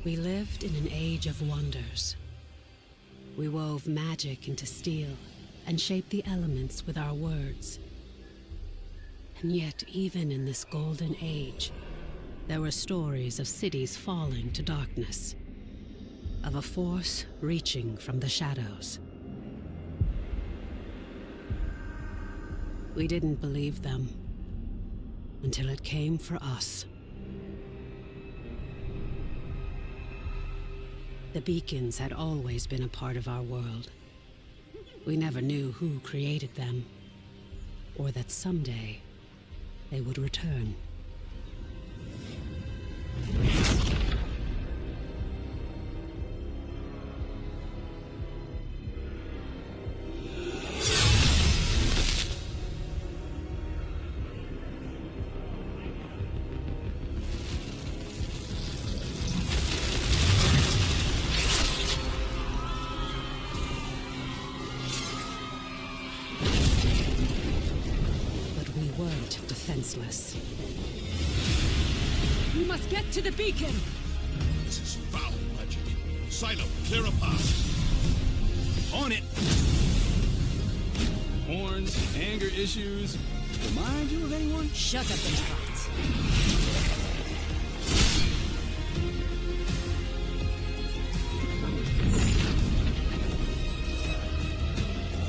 We lived in an age of wonders. We wove magic into steel and shaped the elements with our words. And yet, even in this golden age, there were stories of cities falling to darkness, of a force reaching from the shadows. We didn't believe them until it came for us. The beacons had always been a part of our world. We never knew who created them, or that someday they would return. Defenseless. We must get to the beacon! This is foul magic. Silo, clear a path. On it! Horns, anger issues. Remind you of anyone? Shut up and fight.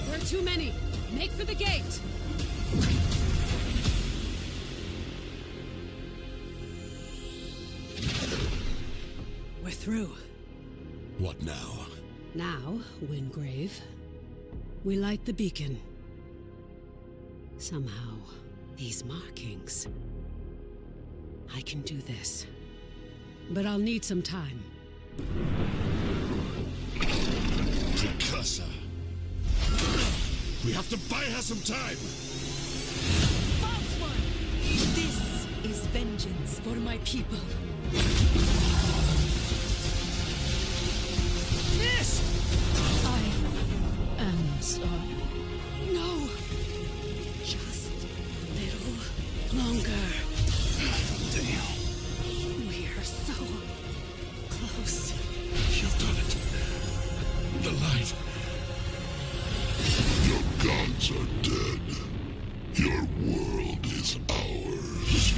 There are too many. Make for the gate. We're through. What now? Now, Wingrave, we light the beacon. Somehow, these markings. I can do this. But I'll need some time. Princesa. We have to buy her some time! False one! This is vengeance for my people. This! I am sorry. No! Just a little longer. Damn. We are so close. You've done it. The light. Your gods are dead. Your world is ours.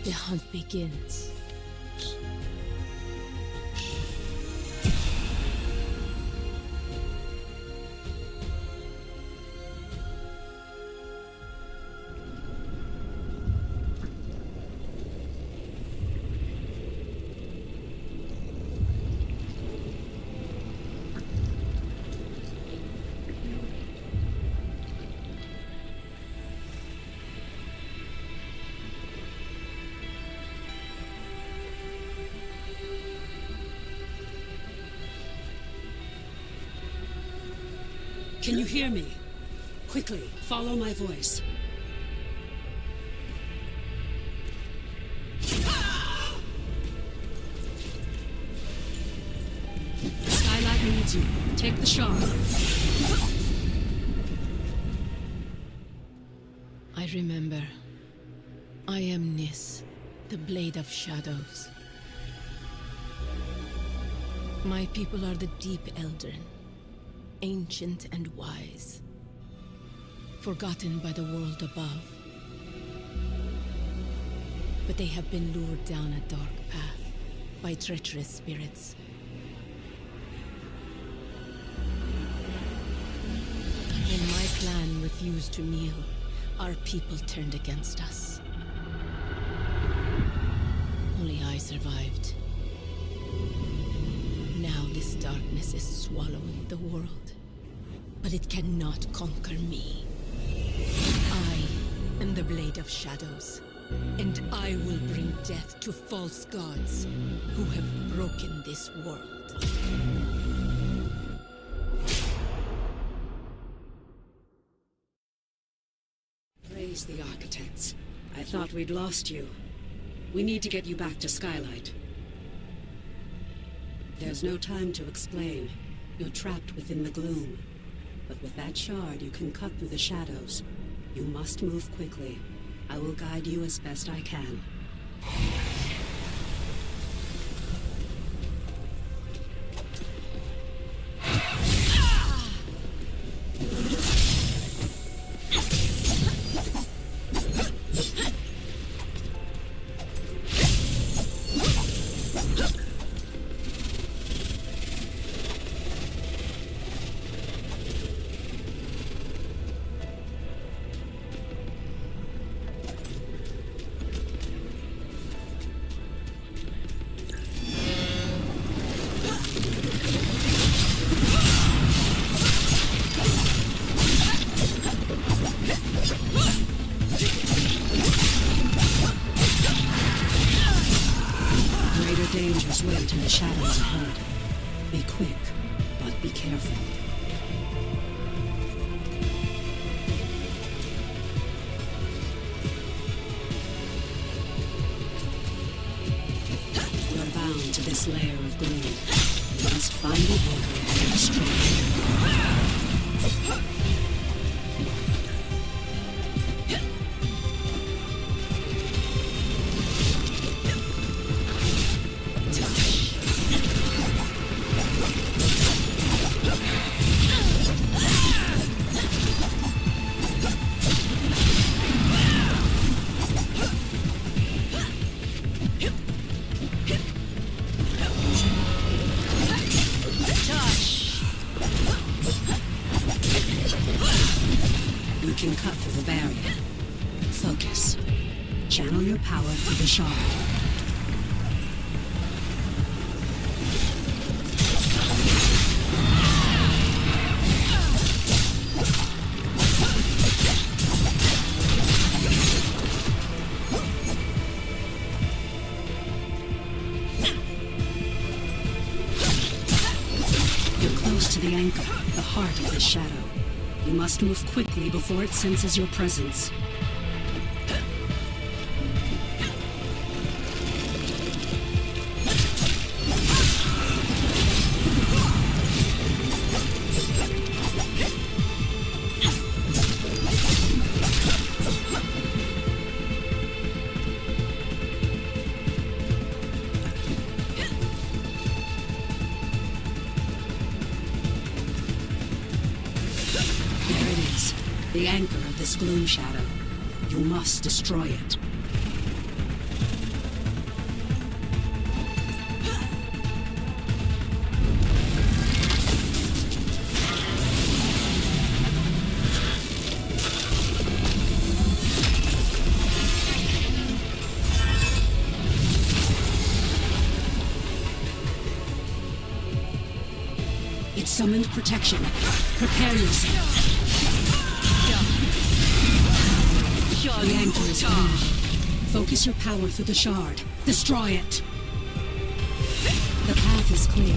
The hunt begins. Can you hear me? Quickly, follow my voice. Skylight needs you. Take the shot. I remember. I am Nis, the Blade of Shadows. My people are the Deep Eldrin, ancient and wise, forgotten by the world above. But they have been lured down a dark path by treacherous spirits. When my clan refused to kneel, our people turned against us. Only I survived. Now this darkness is swallowing the world, but it cannot conquer me. I am the Blade of Shadows, and I will bring death to false gods who have broken this world. Praise the architects. I thought we'd lost you. We need to get you back to Skylight. There's no time to explain. You're trapped within the gloom. But with that shard, you can cut through the shadows. You must move quickly. I will guide you as best I can. Dangers wait in the shadows ahead. Be quick, but be careful. You're bound to this layer of gloom. You must find the anchor and destroy it. You can cut through the barrier. Focus. Channel your power through the shard. You're close to the anchor, the heart of this shadow. You must move quickly before it senses your presence. The anchor of this gloom shadow. You must destroy it. It summoned protection. Prepare yourself. The anchor is gone. Focus your power through the shard. Destroy it. The path is clear.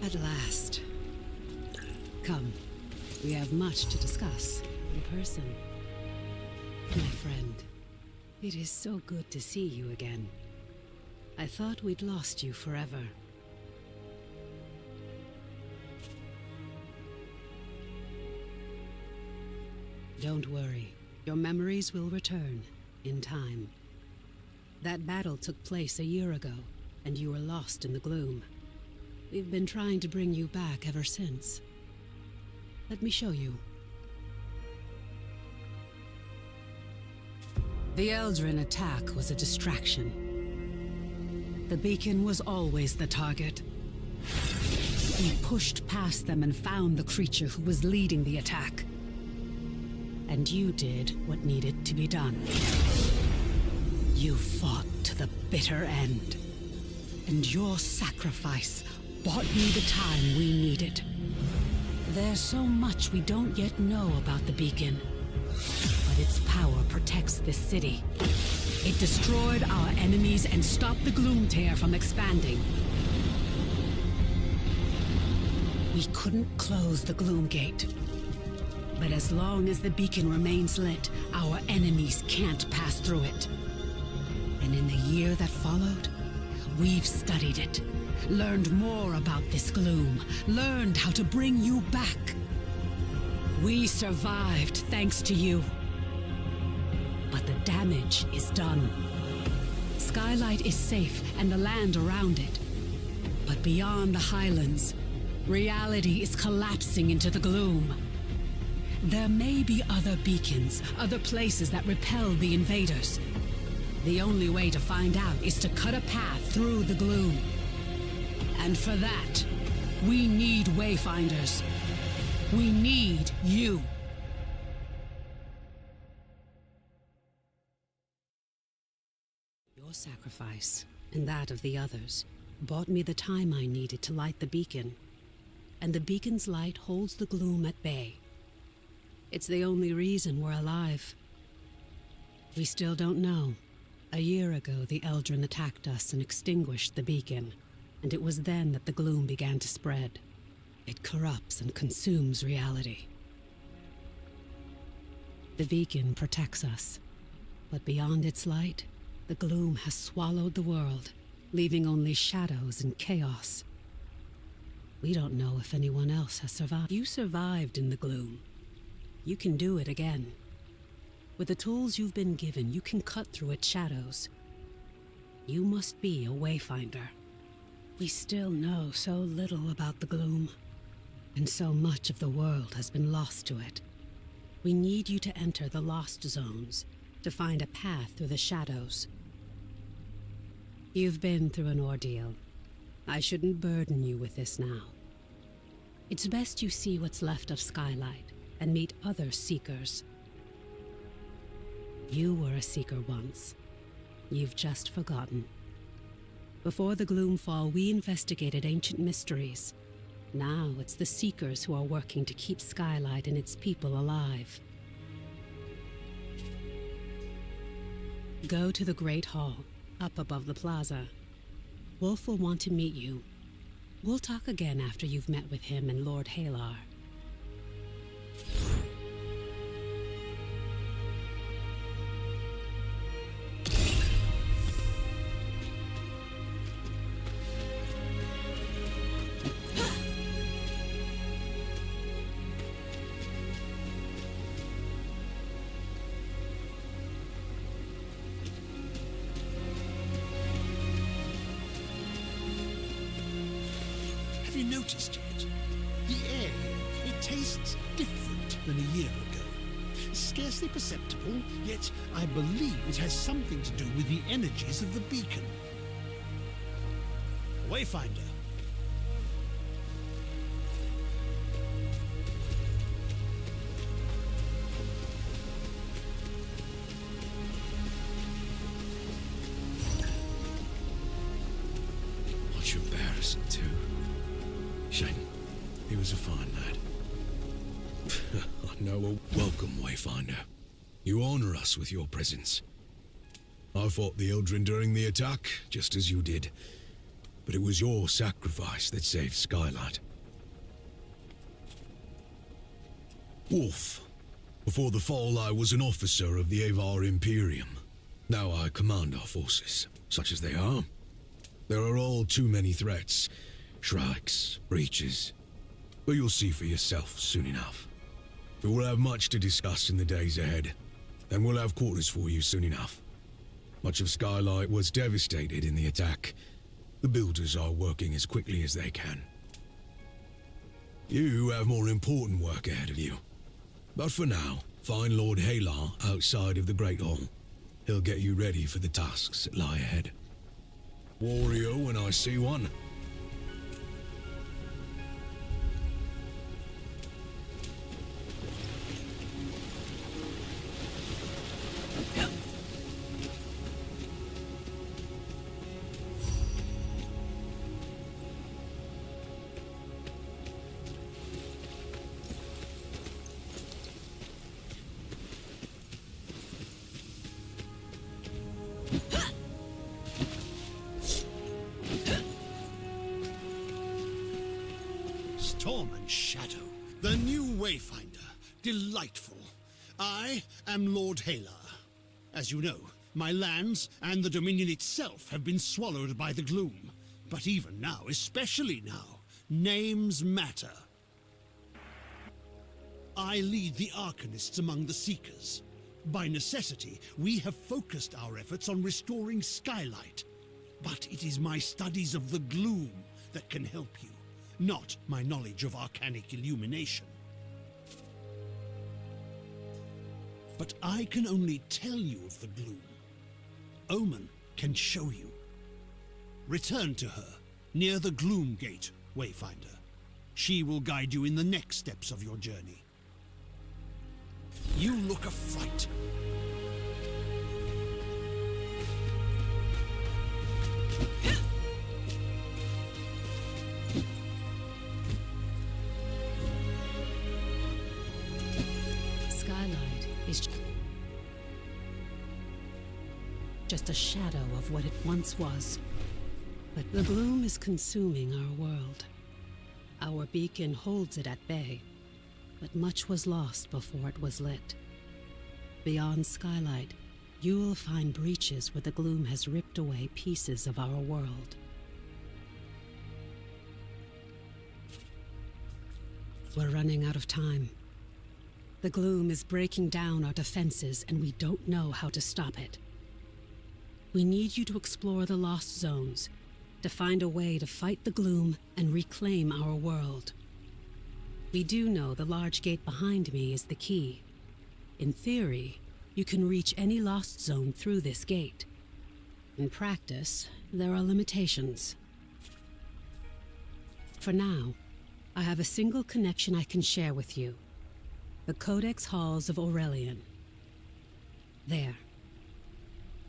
At last. Come, we have much to discuss in person. My friend, it is so good to see you again. I thought we'd lost you forever. Don't worry, your memories will return in time. That battle took place a year ago, and you were lost in the gloom. We've been trying to bring you back ever since. Let me show you. The Eldrin attack was a distraction. The beacon was always the target. We pushed past them and found the creature who was leading the attack. and you did what needed to be done. You fought to the bitter end, and your sacrifice bought me the time we needed. There's so much we don't yet know about the beacon, but its power protects this city. It destroyed our enemies and stopped the gloom tear from expanding. We couldn't close the gloom gate, but as long as the beacon remains lit, our enemies can't pass through it. And in the year that followed, we've studied it, learned more about this gloom, learned how to bring you back. We survived thanks to you. But the damage is done. Skylight is safe and the land around it. But beyond the highlands, reality is collapsing into the gloom. There may be other beacons, other places that repel the invaders. The only way to find out is to cut a path through the gloom. And for that, we need Wayfinders. We need you. Your sacrifice, and that of the others, bought me the time I needed to light the beacon. And the beacon's light holds the gloom at bay. It's the only reason we're alive. We still don't know. A year ago, the Eldrin attacked us and extinguished the beacon, and it was then that the gloom began to spread. It corrupts and consumes reality. The beacon protects us, but beyond its light, the gloom has swallowed the world, leaving only shadows and chaos. We don't know if anyone else has survived. You survived in the gloom. You can do it again. With the tools you've been given, you can cut through its shadows. You must be a Wayfinder. We still know so little about the gloom, and so much of the world has been lost to it. We need you to enter the lost zones, to find a path through the shadows. You've been through an ordeal. I shouldn't burden you with this now. It's best you see what's left of Skylight and meet other seekers. You were a seeker once. You've just forgotten. Before the Gloomfall, we investigated ancient mysteries. Now it's the Seekers who are working to keep Skylight and its people alive. Go to the Great Hall, up above the plaza. Wolf will want to meet you. We'll talk again after you've met with him and Lord Halar. Have you noticed yet? The air, it tastes different than a year ago. Scarcely perceptible, yet I believe it has something to do with the energies of the beacon. Wayfinder. Much embarrassing too. Shame. He was a fine lad. I know a welcome, Wayfinder. You honor us with your presence. I fought the Eldrin during the attack, just as you did. But it was your sacrifice that saved Skylight. Wolf. Before the fall, I was an officer of the Avar Imperium. Now I command our forces, such as they are. There are all too many threats. Shrikes, breaches. But you'll see for yourself soon enough. We will have much to discuss in the days ahead, and we'll have quarters for you soon enough. Much of Skylight was devastated in the attack. The builders are working as quickly as they can. You have more important work ahead of you. But for now, find Lord Halar outside of the Great Hall. He'll get you ready for the tasks that lie ahead. Warrior when I see one. new Wayfinder. Delightful. I am Lord Hola. As you know, my lands and the Dominion itself have been swallowed by the gloom. But even now, especially now, names matter. I lead the Arcanists among the Seekers. By necessity, we have focused our efforts on restoring skylight. But it is my studies of the gloom that can help you, not my knowledge of arcanic illumination. But I can only tell you of the gloom. Omen can show you. Return to her, near the Gloom Gate, Wayfinder. She will guide you in the next steps of your journey. You look a fright. Skylight is just a shadow of what it once was. But the gloom is consuming our world. Our beacon holds it at bay, but much was lost before it was lit. Beyond Skylight, you will find breaches where the gloom has ripped away pieces of our world. We're running out of time. The gloom is breaking down our defenses, and we don't know how to stop it. We need you to explore the lost zones, to find a way to fight the gloom and reclaim our world. We do know the large gate behind me is the key. In theory, you can reach any lost zone through this gate. In practice, there are limitations. For now, I have a single connection I can share with you. The Codex Halls of Aurelian. There.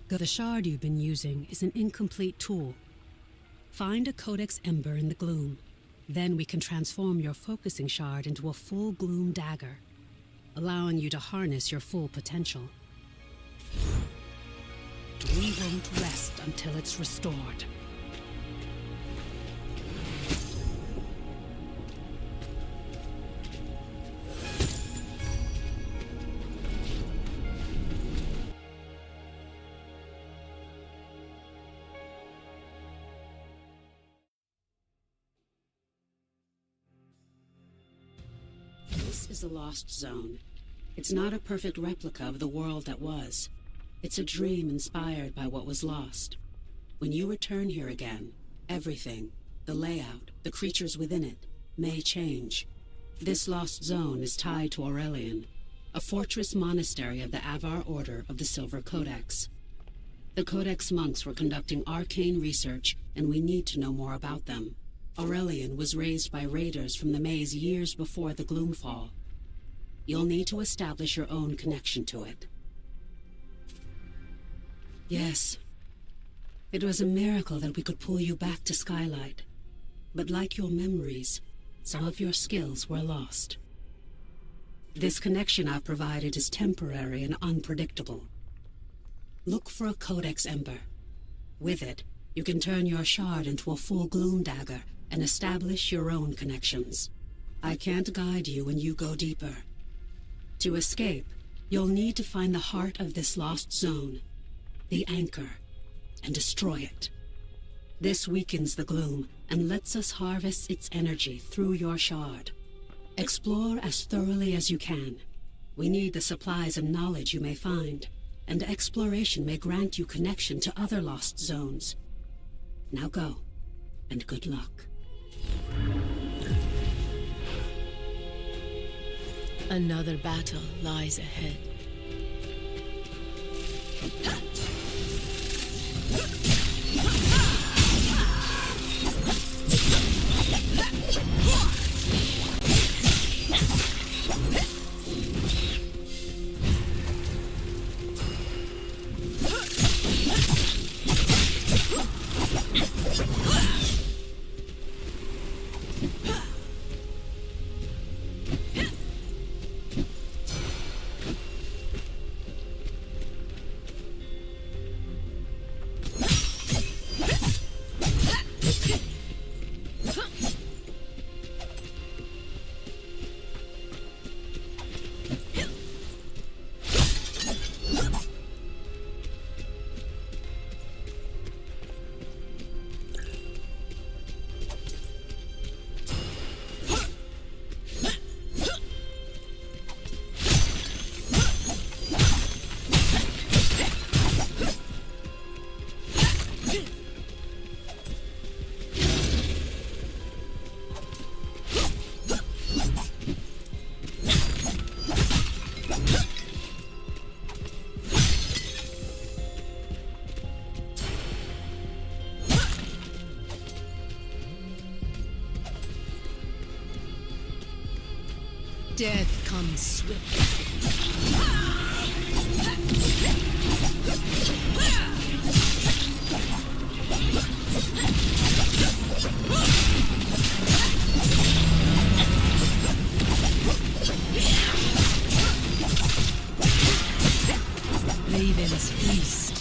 The shard you've been using is an incomplete tool. Find a Codex Ember in the gloom. Then we can transform your focusing shard into a full gloom dagger, allowing you to harness your full potential. We won't rest until it's restored. This is a lost zone. It's not a perfect replica of the world that was. It's a dream inspired by what was lost. When you return here again, everything, the layout, the creatures within it, may change. This lost zone is tied to Aurelian, a fortress monastery of the Avar Order of the Silver Codex. The Codex monks were conducting arcane research, and we need to know more about them. Aurelian was raised by raiders from the maze years before the Gloomfall. You'll need to establish your own connection to it. Yes, it was a miracle that we could pull you back to Skylight. But like your memories, some of your skills were lost. This connection I've provided is temporary and unpredictable. Look for a Codex Ember. With it, you can turn your shard into a full gloom dagger and establish your own connections. I can't guide you when you go deeper. To escape, you'll need to find the heart of this lost zone, the anchor, and destroy it. This weakens the gloom and lets us harvest its energy through your shard. Explore as thoroughly as you can. We need the supplies and knowledge you may find, and exploration may grant you connection to other lost zones. Now go, and good luck. Another battle lies ahead. Death comes swiftly. Raven's feast.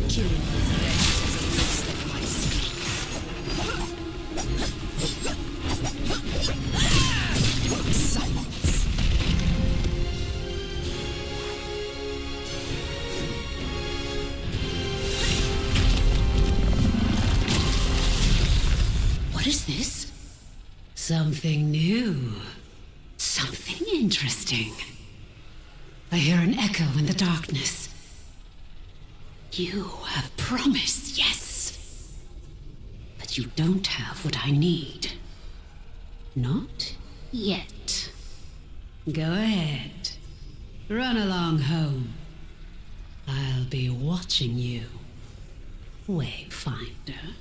Killing his enemies is a waste of my skill. Silence. What is this? Something new. Something interesting. I hear an echo in the darkness. You have promise, yes. But you don't have what I need. Not yet. Go ahead. Run along home. I'll be watching you, Wayfinder.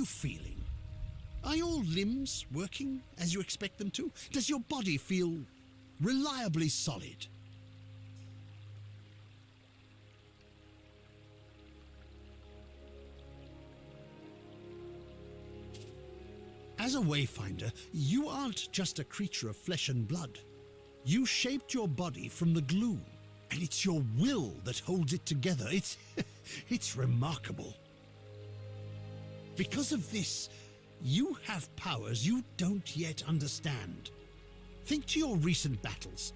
Feeling? Are your limbs working as you expect them to? Does your body feel reliably solid? As a Wayfinder, you aren't just a creature of flesh and blood. You shaped your body from the gloom, and it's your will that holds it together. It's remarkable. Because of this, you have powers you don't yet understand. Think to your recent battles.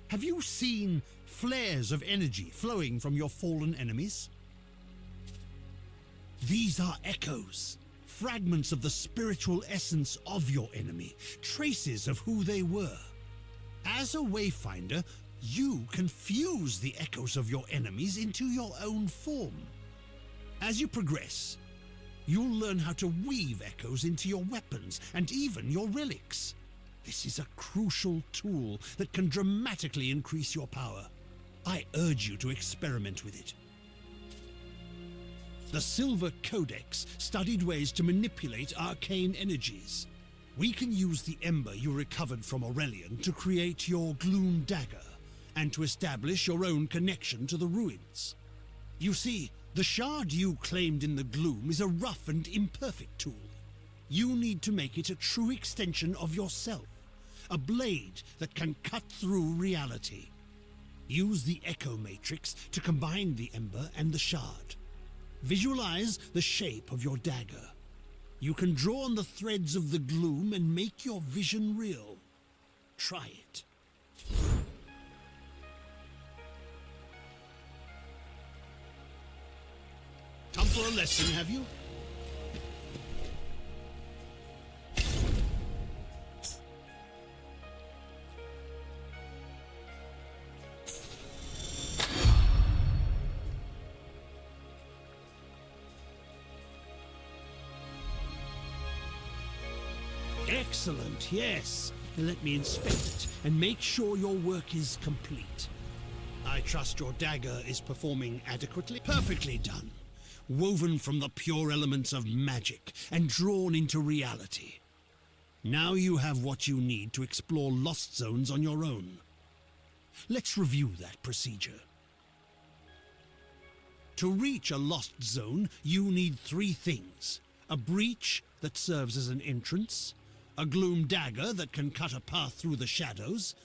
Have you seen flares of energy flowing from your fallen enemies? These are echoes, fragments of the spiritual essence of your enemy, traces of who they were. As a Wayfinder, you can fuse the echoes of your enemies into your own form. As you progress, you'll learn how to weave echoes into your weapons and even your relics. This is a crucial tool that can dramatically increase your power. I urge you to experiment with it. The Silver Codex studied ways to manipulate arcane energies. We can use the ember you recovered from Aurelian to create your Gloom Dagger and to establish your own connection to the ruins. You see, the shard you claimed in the gloom is a rough and imperfect tool. You need to make it a true extension of yourself, a blade that can cut through reality. Use the echo matrix to combine the ember and the shard. Visualize the shape of your dagger. You can draw on the threads of the gloom and make your vision real. Try it. Come for a lesson, have you? Excellent, yes. Let me inspect it and make sure your work is complete. I trust your dagger is performing adequately. Perfectly done. Woven from the pure elements of magic and drawn into reality. Now you have what you need to explore lost zones on your own. Let's review that procedure. To reach a lost zone, you need 3 things. A breach that serves as an entrance, a gloom dagger that can cut a path through the shadows,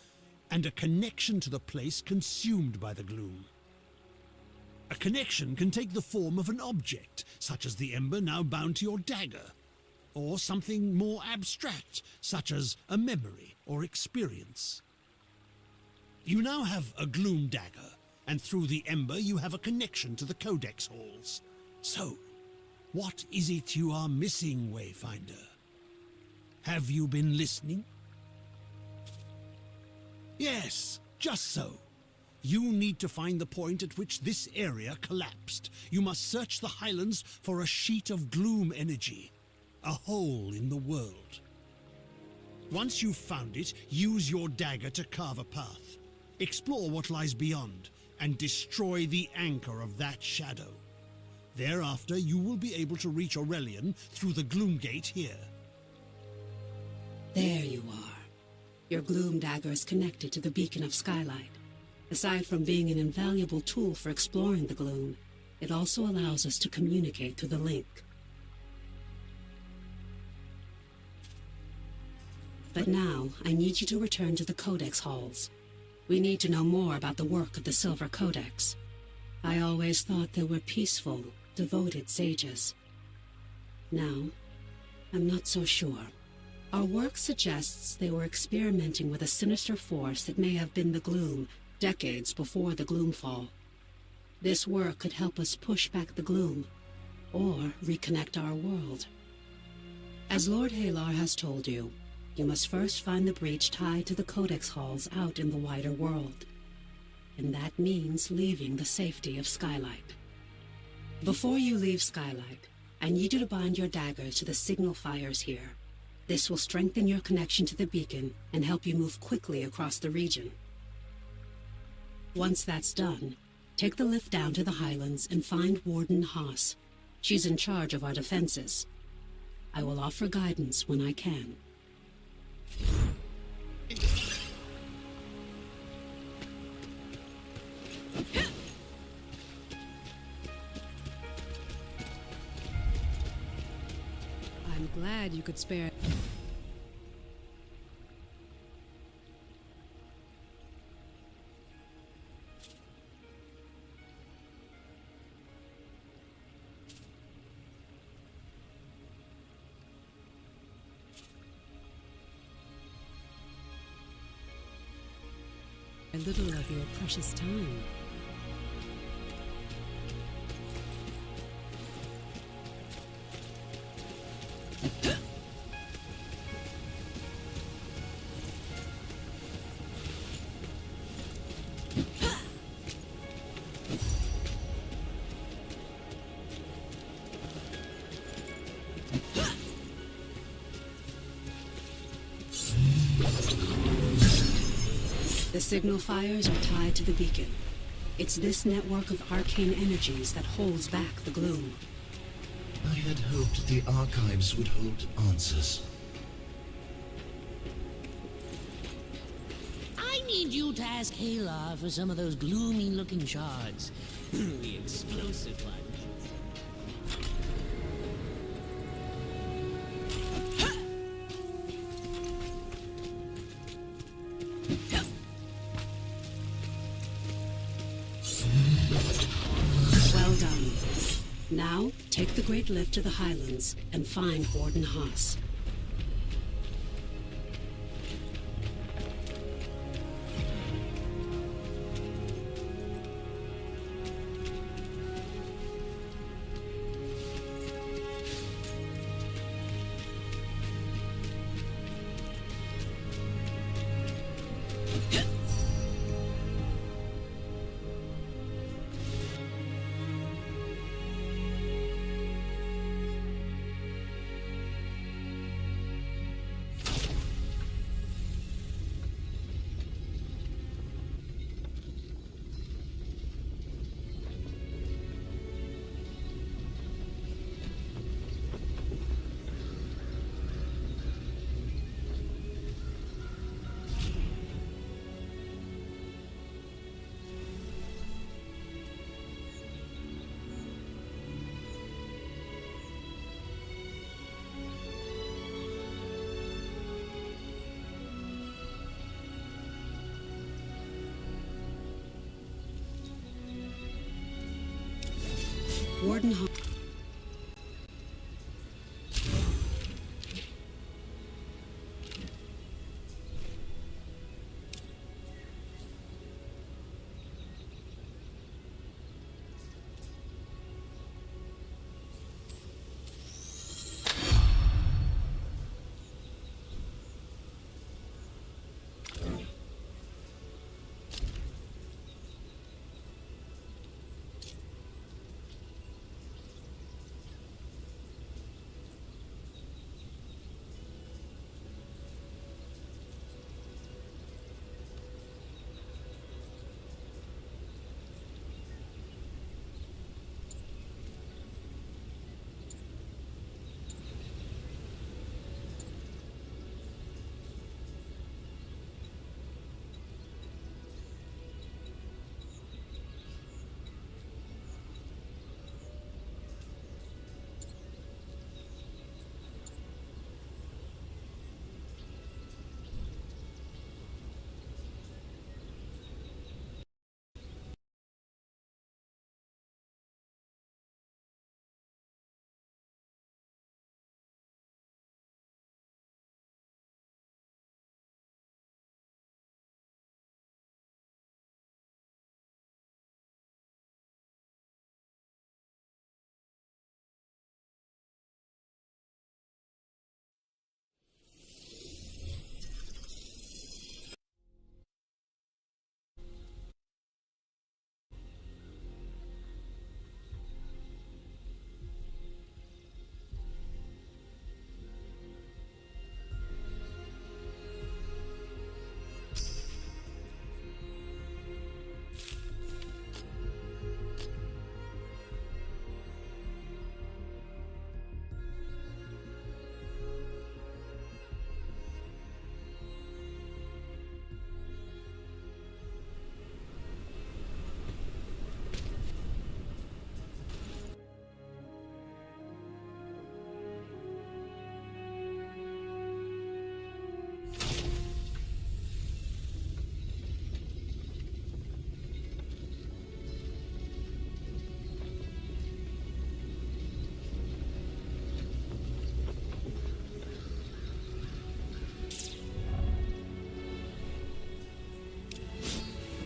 and a connection to the place consumed by the gloom. A connection can take the form of an object, such as the ember now bound to your dagger, or something more abstract, such as a memory or experience. You now have a gloom dagger, and through the ember you have a connection to the codex halls. So, what is it you are missing, Wayfinder? Have you been listening? Yes, just so. You need to find the point at which this area collapsed. You must search the highlands for a sheet of gloom energy, a hole in the world. Once you've found it, use your dagger to carve a path. Explore what lies beyond, and destroy the anchor of that shadow. Thereafter, you will be able to reach Aurelian through the gloom gate here. There you are. Your gloom dagger is connected to the beacon of skylight. Aside from being an invaluable tool for exploring the gloom, it also allows us to communicate through the link. But now, I need you to return to the Codex halls. We need to know more about the work of the Silver Codex. I always thought they were peaceful, devoted sages. Now, I'm not so sure. Our work suggests they were experimenting with a sinister force that may have been the gloom, decades before the Gloomfall. This work could help us push back the gloom, or reconnect our world. As Lord Halar has told you, you must first find the breach tied to the Codex halls out in the wider world. And that means leaving the safety of Skylight. Before you leave Skylight, I need you to bind your daggers to the signal fires here. This will strengthen your connection to the beacon and help you move quickly across the region. Once that's done, take the lift down to the Highlands and find Warden Haas. She's in charge of our defenses. I will offer guidance when I can. I'm glad you could spare. A little of your precious time. The signal fires are tied to the beacon. It's this network of arcane energies that holds back the gloom. I had hoped the archives would hold answers. I need you to ask Halar for some of those gloomy-looking shards. The explosive ones. great lift to the highlands and find Warden Haas. Warden Haas.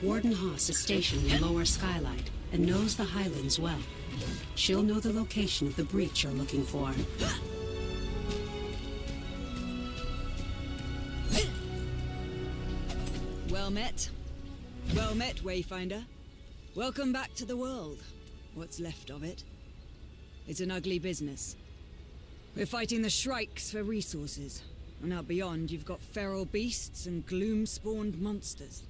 Warden Haas is stationed in Lower Skylight and knows the Highlands well. She'll know the location of the breach you're looking for. Well met. Well met, Wayfinder. Welcome back to the world. What's left of it. It's an ugly business. We're fighting the Shrikes for resources. And out beyond, you've got feral beasts and gloom-spawned monsters.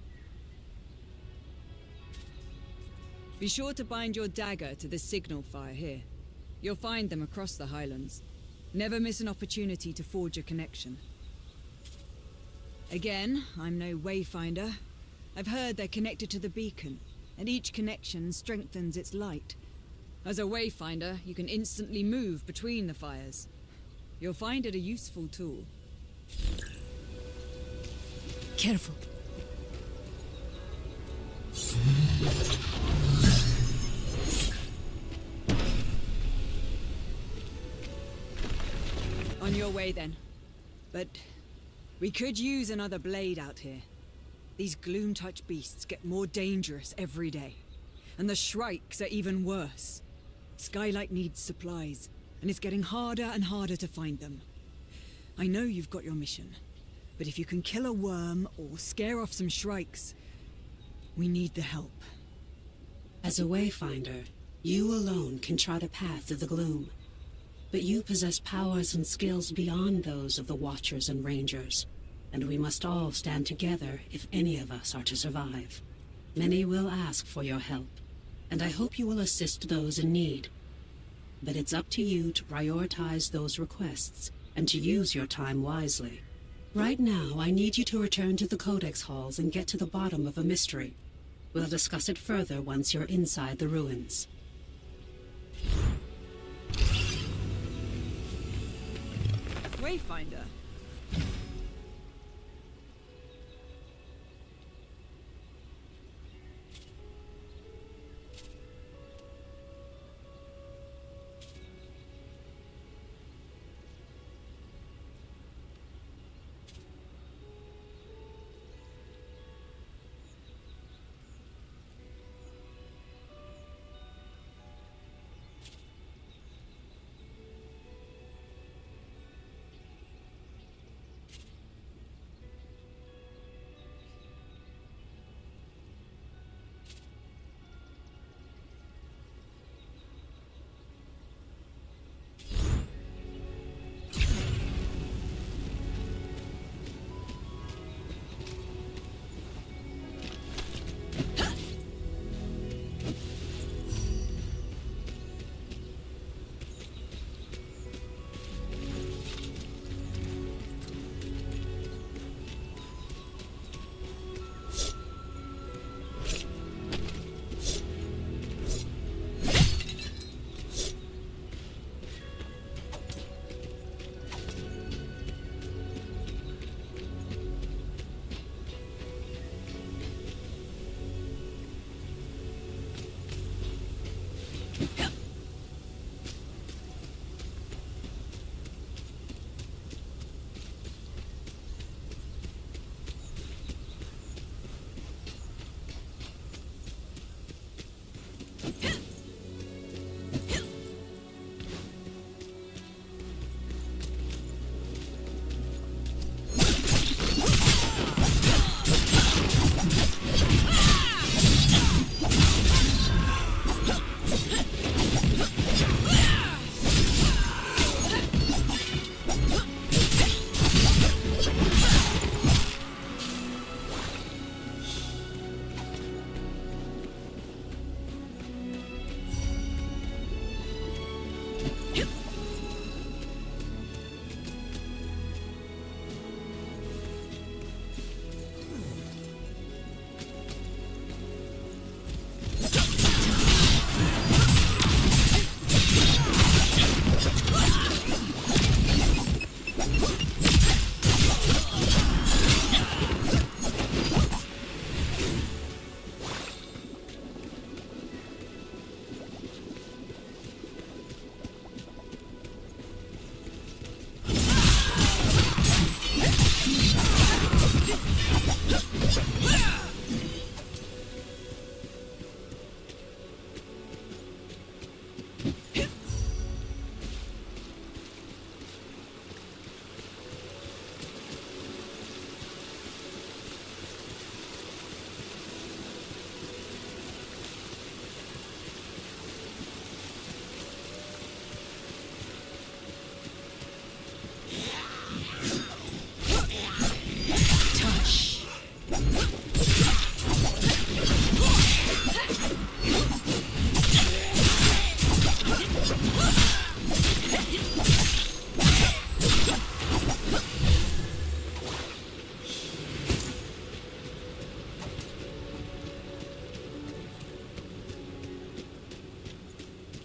Be sure to bind your dagger to the signal fire here. You'll find them across the Highlands. Never miss an opportunity to forge a connection. Again, I'm no Wayfinder. I've heard they're connected to the beacon, and each connection strengthens its light. As a Wayfinder, you can instantly move between the fires. You'll find it a useful tool. Careful. your way then. But we could use another blade out here. These gloom-touch beasts get more dangerous every day. And the shrikes are even worse. Skylight needs supplies, and it's getting harder and harder to find them. I know you've got your mission, but if you can kill a worm or scare off some shrikes, we need the help. As a Wayfinder, you alone can chart a path through the gloom. But you possess powers and skills beyond those of the Watchers and Rangers, and we must all stand together if any of us are to survive. Many will ask for your help, and I hope you will assist those in need. But it's up to you to prioritize those requests and to use your time wisely. Right now, I need you to return to the Codex halls and get to the bottom of a mystery. We'll discuss it further once you're inside the ruins. Wayfinder.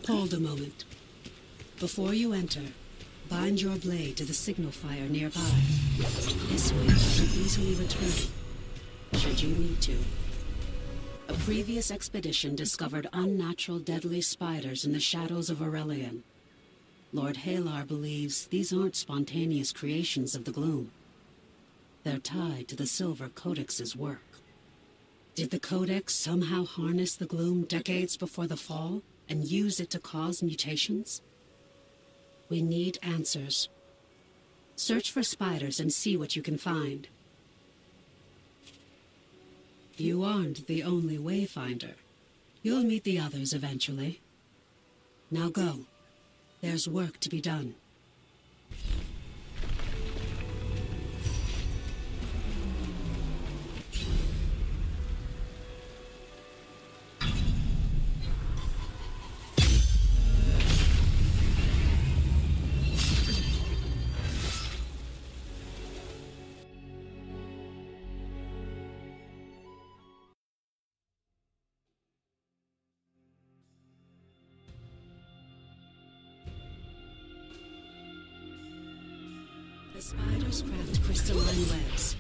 Hold a moment. Before you enter, bind your blade to the signal fire nearby. This way you can easily return, should you need to. A previous expedition discovered unnatural deadly spiders in the shadows of Aurelian. Lord Halar believes these aren't spontaneous creations of the gloom. They're tied to the Silver Codex's work. Did the Codex somehow harness the gloom decades before the fall and use it to cause mutations? We need answers. Search for spiders and see what you can find. You aren't the only Wayfinder. You'll meet the others eventually. Now go. There's work to be done. The spiders craft crystalline webs.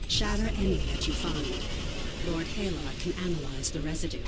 Shatter any that you find. Lord Halar can analyze the residue.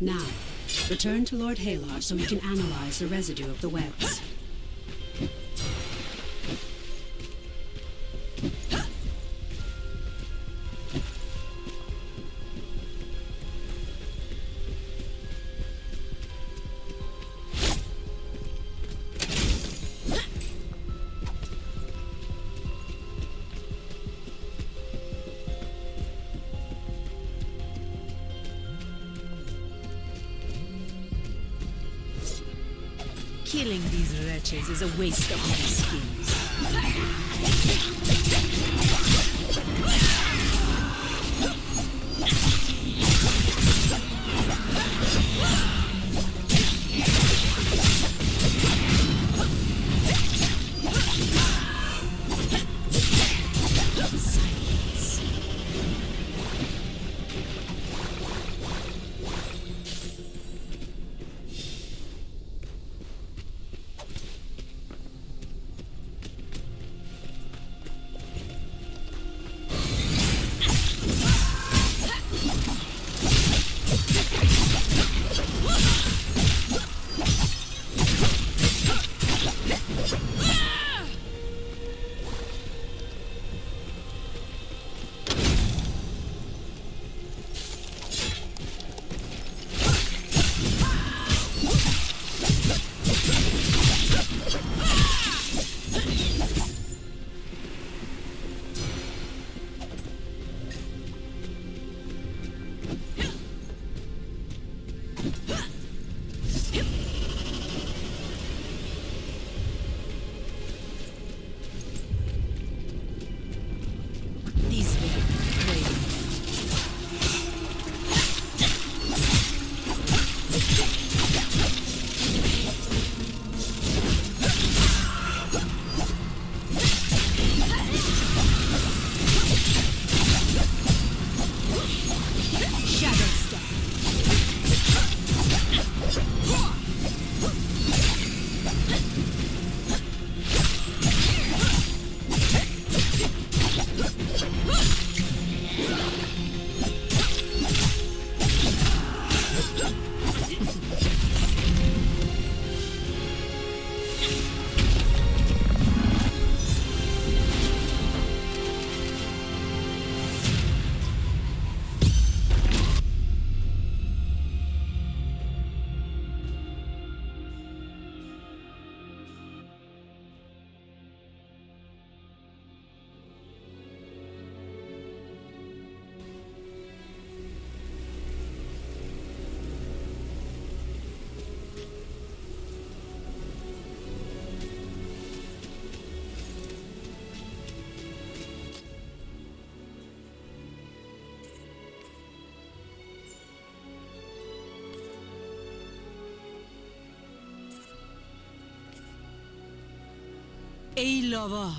Now, return to Lord Halar so we can analyze the residue of the webs. Killing these wretches is a waste of my skills. Ey là-bas.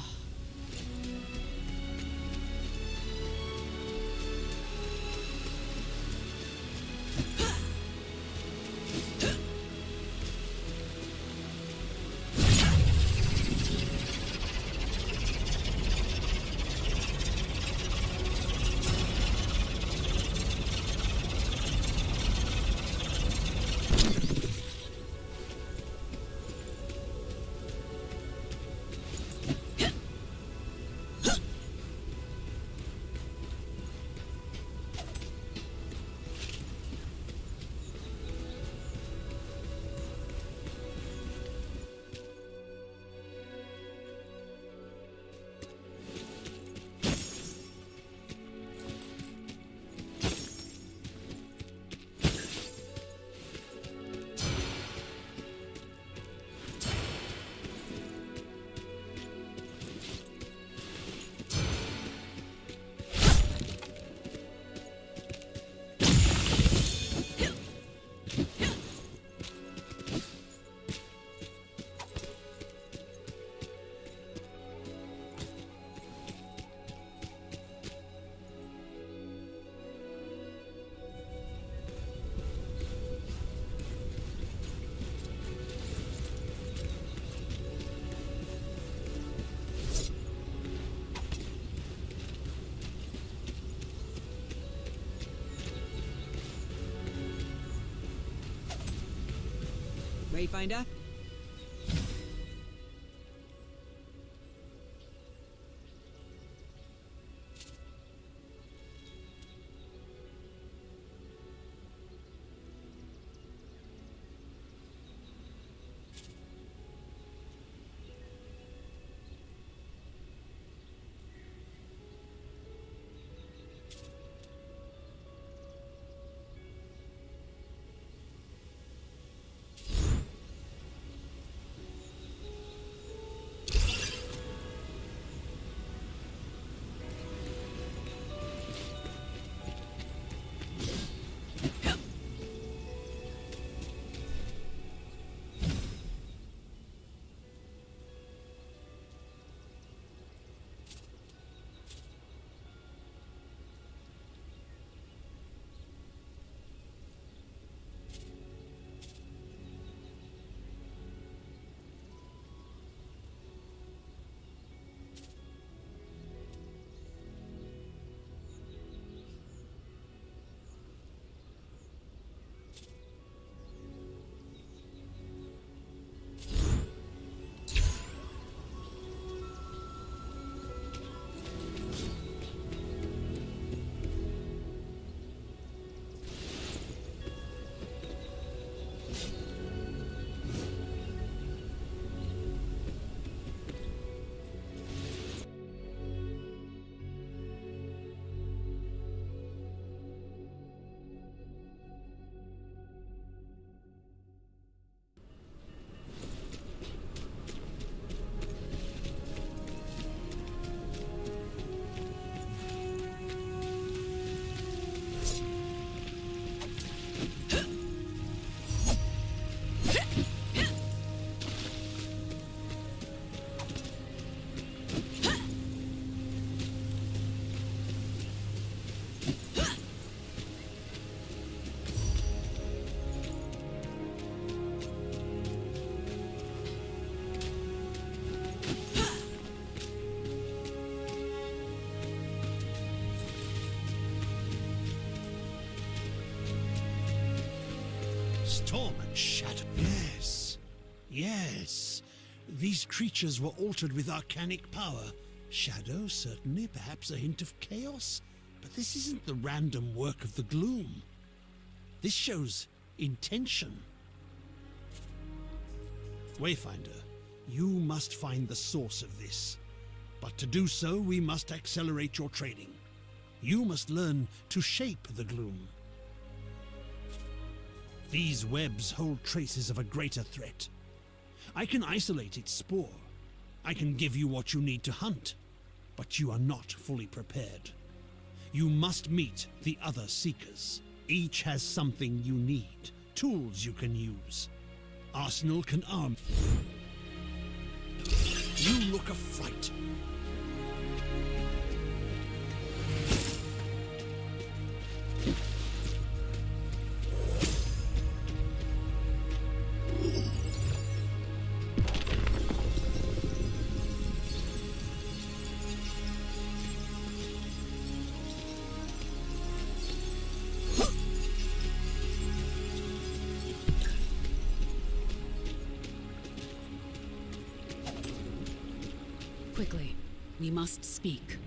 Wayfinder? Storm and shadow. Yes. Yes. These creatures were altered with arcanic power. Shadow, certainly, perhaps a hint of chaos. But this isn't the random work of the gloom. This shows intention. Wayfinder, you must find the source of this. But to do so, we must accelerate your training. You must learn to shape the gloom. These webs hold traces of a greater threat. I can isolate its spore. I can give you what you need to hunt. But you are not fully prepared. You must meet the other seekers. Each has something you need, tools you can use. Arsenal can arm. You look a fright. Quickly, we must speak.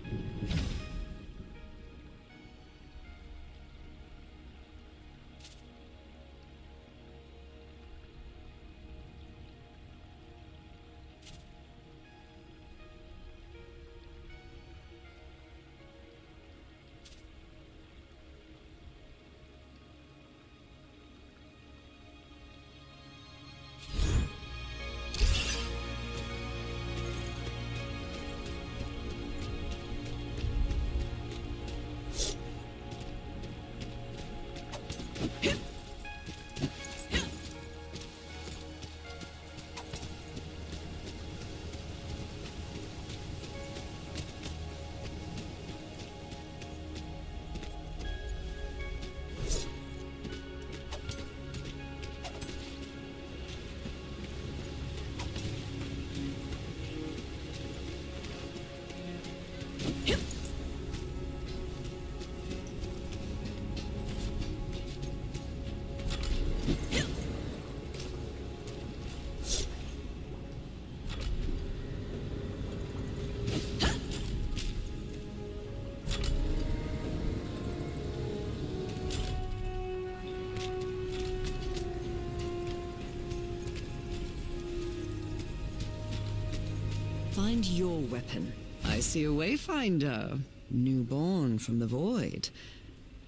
Find your weapon. I see a Wayfinder, newborn from the void.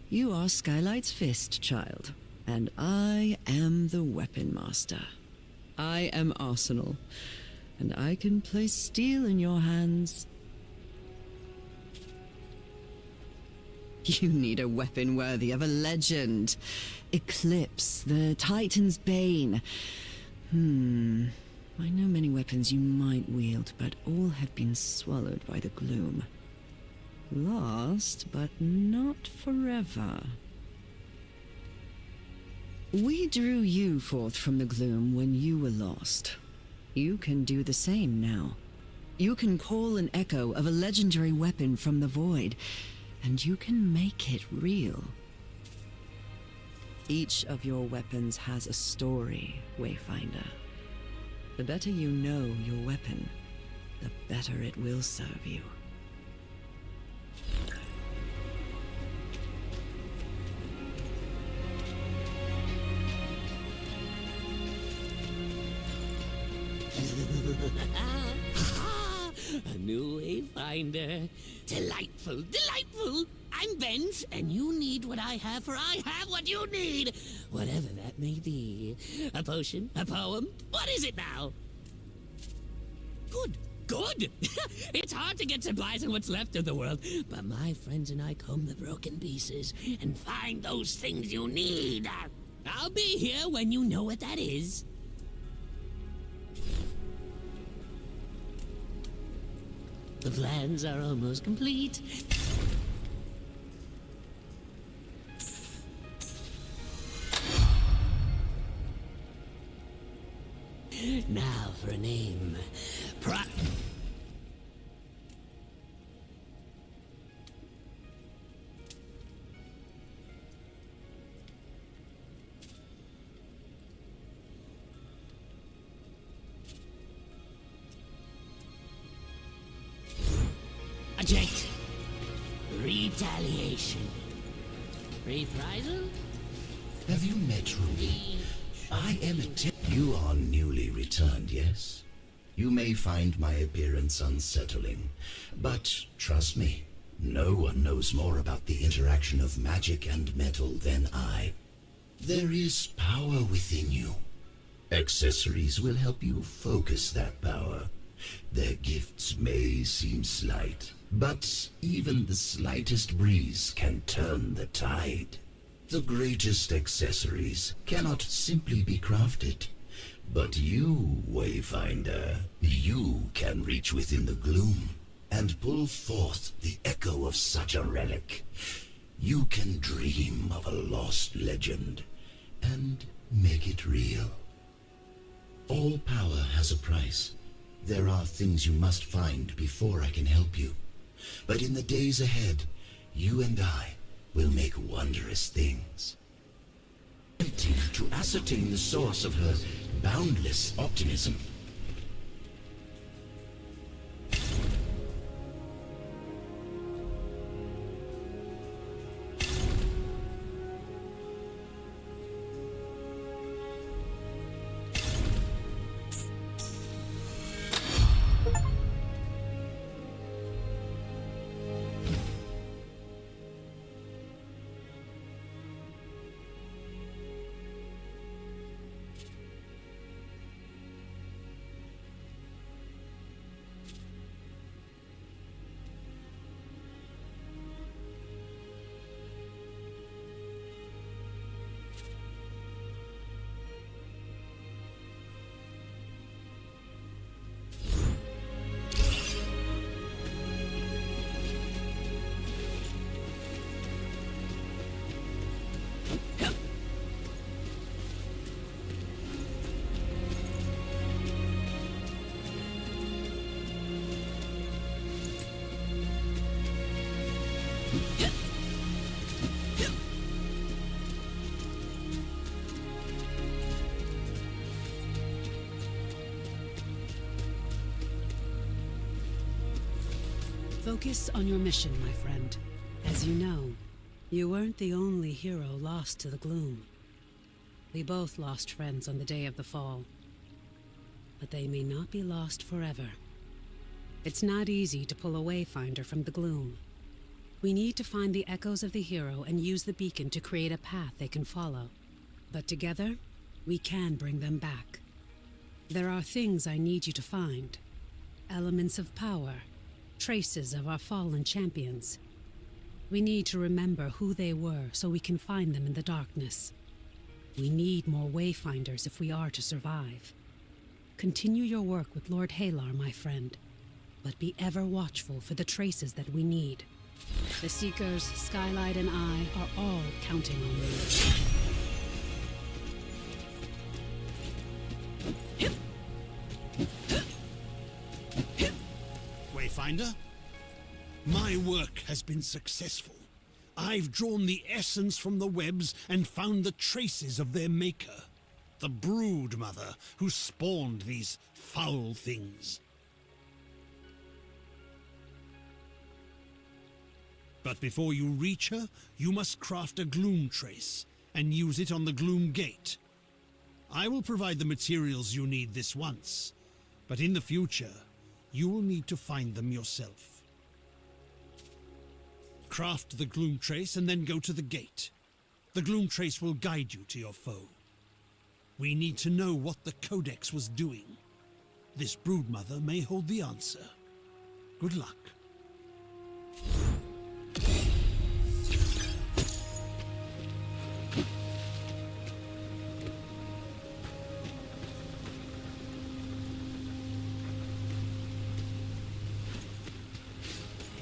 You are Skylight's fist, child, and I am the weapon master. I am Arsenal, and I can place steel in your hands. You need a weapon worthy of a legend. Eclipse, the Titan's bane. I know many weapons you might wield, but all have been swallowed by the gloom. Lost, but not forever. We drew you forth from the gloom when you were lost. You can do the same now. You can call an echo of a legendary weapon from the void, and you can make it real. Each of your weapons has a story, Wayfinder. The better you know your weapon, the better it will serve you. A new Wayfinder. Delightful, delightful. I'm Ben's, and you need what I have, for I have what you need. Whatever that may be. A potion, a poem. What is it now? Good, good. It's hard to get supplies in what's left of the world, but my friends and I comb the broken pieces and find those things you need. I'll be here when you know what that is. The plans are almost complete. Now for a name. Object. Retaliation. Reprisal? Have you met Ruby? I am You are newly returned, yes? You may find my appearance unsettling, but trust me, no one knows more about the interaction of magic and metal than I. There is power within you. Accessories will help you focus that power. Their gifts may seem slight, but even the slightest breeze can turn the tide. The greatest accessories cannot simply be crafted. But you, Wayfinder, you can reach within the gloom and pull forth the echo of such a relic. You can dream of a lost legend and make it real. All power has a price. There are things you must find before I can help you. But in the days ahead, you and I will make wondrous things. To ascertain the source of her boundless optimism. Focus on your mission, my friend. As you know, you weren't the only hero lost to the gloom. We both lost friends on the day of the fall. But they may not be lost forever. It's not easy to pull a Wayfinder from the gloom. We need to find the echoes of the hero and use the beacon to create a path they can follow. But together, we can bring them back. There are things I need you to find. Elements of power. Traces of our fallen champions. We need to remember who they were so we can find them in the darkness. We need more Wayfinders if we are to survive. Continue your work with Lord Halar, my friend, but be ever watchful for the traces that we need. The Seekers, Skylight, and I are all counting on you. Wayfinder, my work has been successful. I've drawn the essence from the webs and found the traces of their maker, the brood mother who spawned these foul things. But before you reach her, you must craft a gloom trace and use it on the gloom gate. I will provide the materials you need this once, but in the future, you will need to find them yourself. Craft the gloom trace and then go to the gate. The gloom trace will guide you to your foe. We need to know what the Codex was doing. This broodmother may hold the answer. Good luck.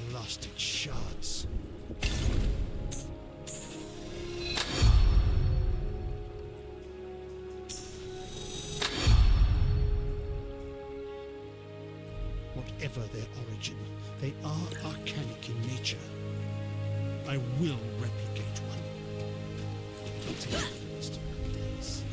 Blasted shards. Whatever their origin, they are arcanic in nature. I will replicate one. It'll take the next few days.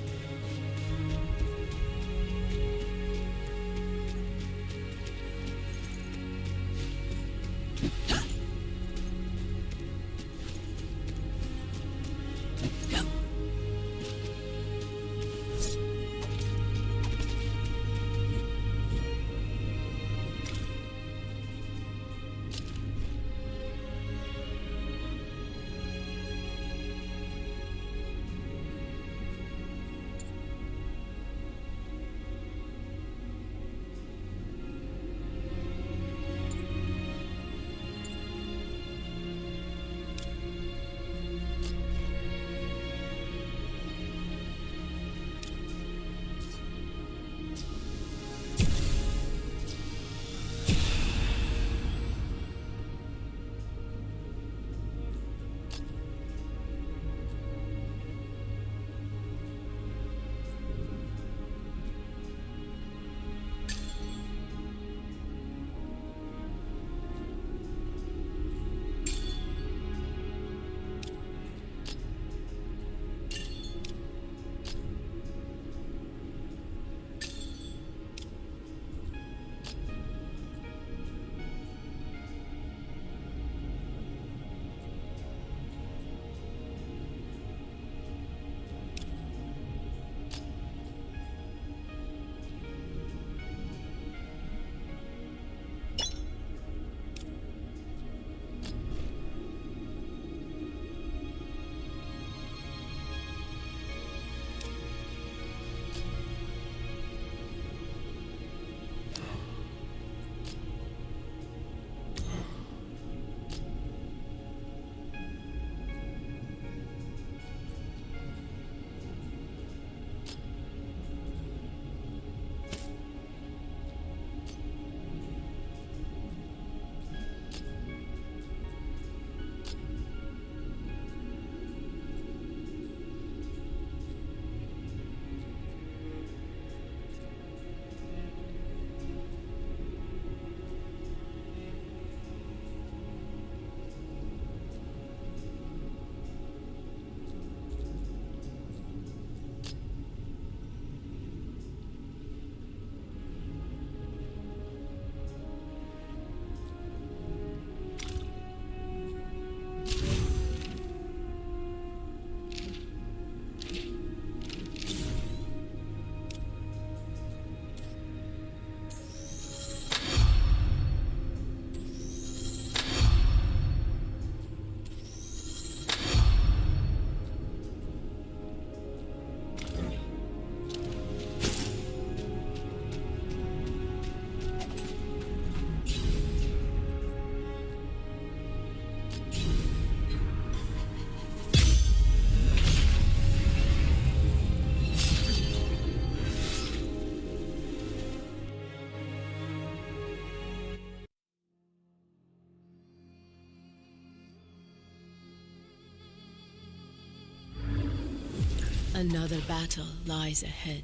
Another battle lies ahead.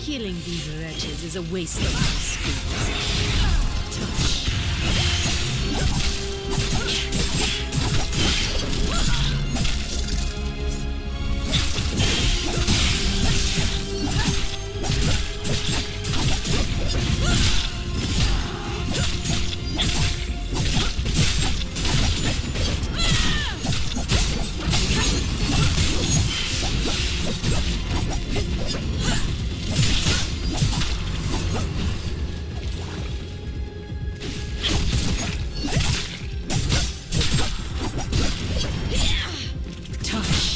Killing these wretches is a waste of my skills. Touch.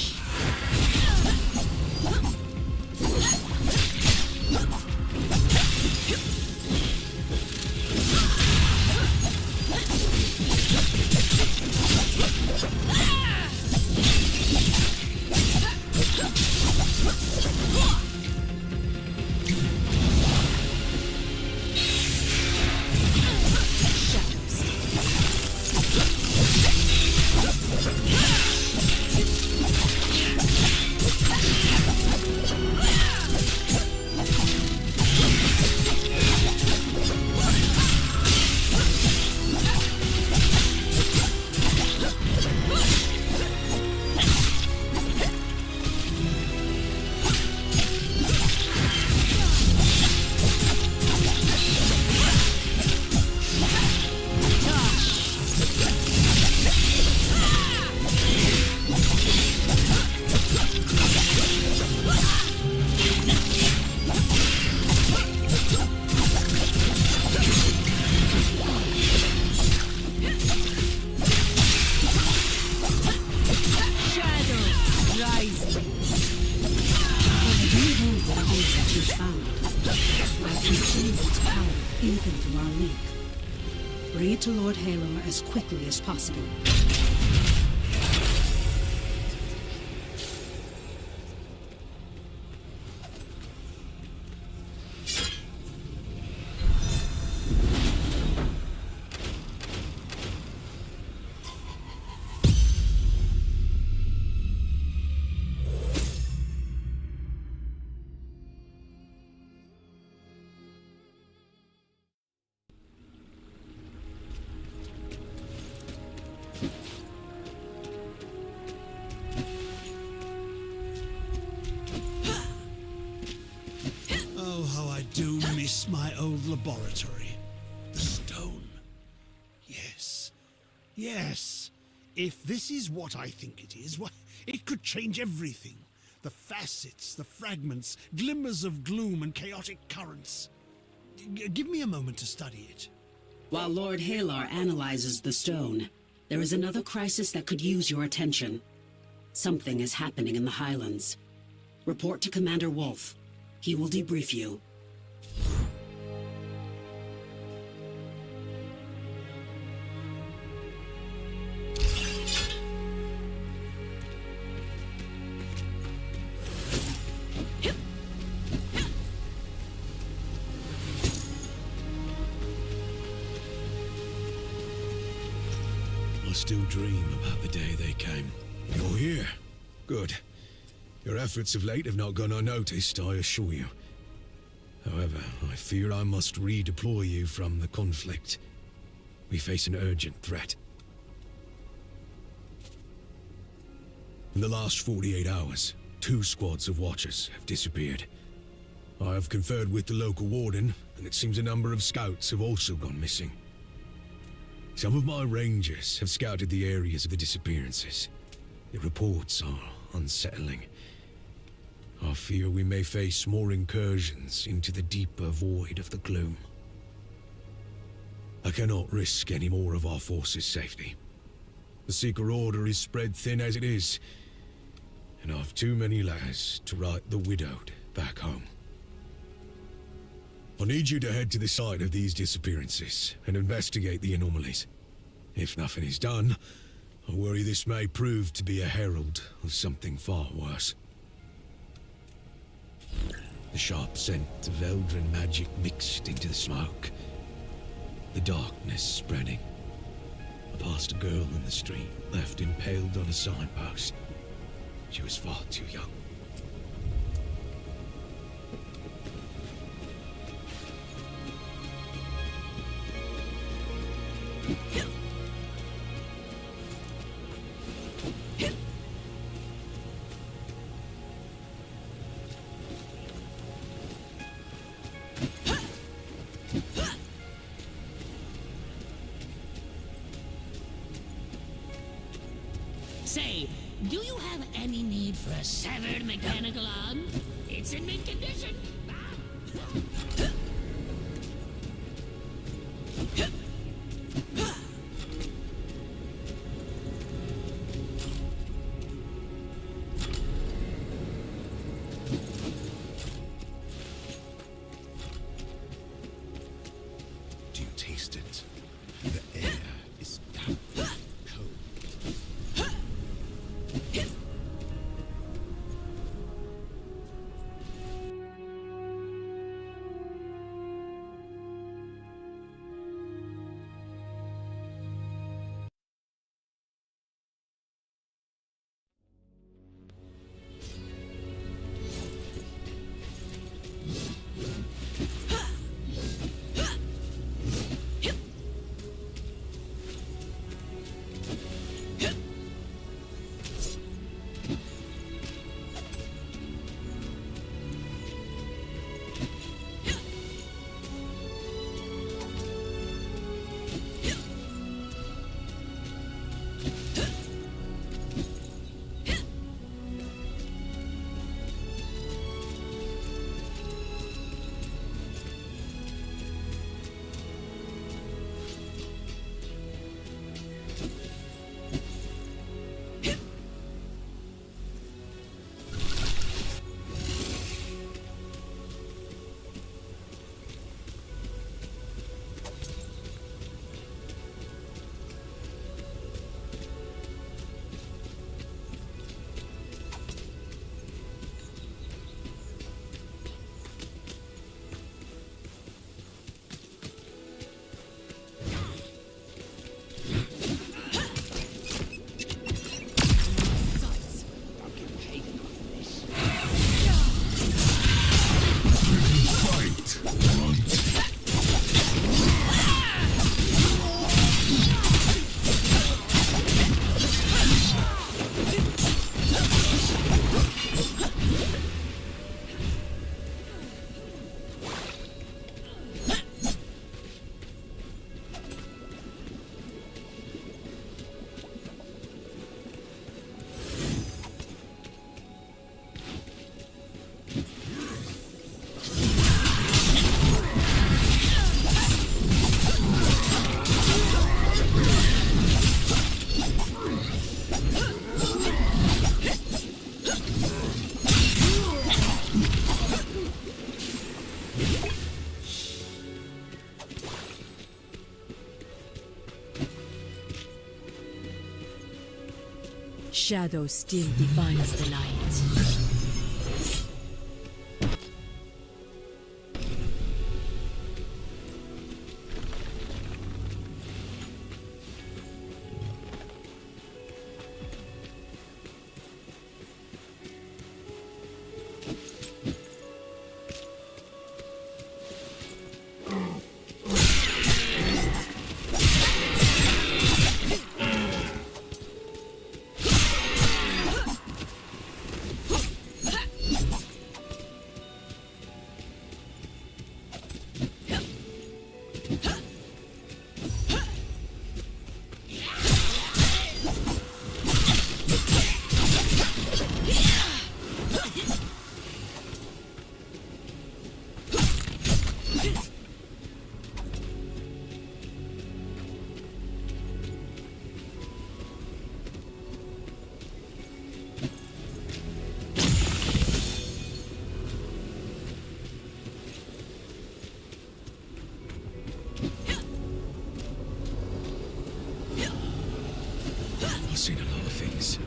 Bring it to Lord Halo as quickly as possible. My old laboratory. The stone. Yes. Yes. If this is what I think it is, why, it could change everything. The facets, the fragments, glimmers of gloom and chaotic currents. Give me a moment to study it. While Lord Halar analyzes the stone, there is another crisis that could use your attention. Something is happening in the Highlands. Report to Commander Wolf. He will debrief you. I still dream about the day they came. You're here. Good. Your efforts of late have not gone unnoticed, I assure you. However, I fear I must redeploy you from the conflict. We face an urgent threat. In the last 48 hours, 2 squads of Watchers have disappeared. I have conferred with the local warden, and it seems a number of scouts have also gone missing. Some of my rangers have scouted the areas of the disappearances. The reports are unsettling. I fear we may face more incursions into the deeper void of the gloom. I cannot risk any more of our forces' safety. The Secret Order is spread thin as it is, and I've too many letters to write the widowed back home. I need you to head to the site of these disappearances and investigate the anomalies. If nothing is done, I worry this may prove to be a herald of something far worse. The sharp scent of Eldrin magic mixed into the smoke. The darkness spreading. I passed a girl in the street, left impaled on a signpost. She was far too young. Say, do you have any need for a severed mechanical arm? It's in mint condition. Do you taste it? The air is damp, cold. Shadow still defines the light. I've seen a lot of things.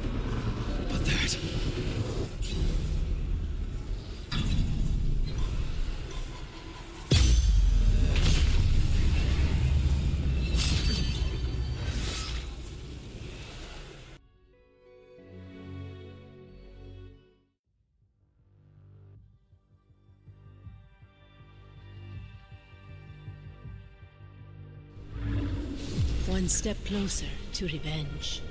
But that... One step closer to revenge.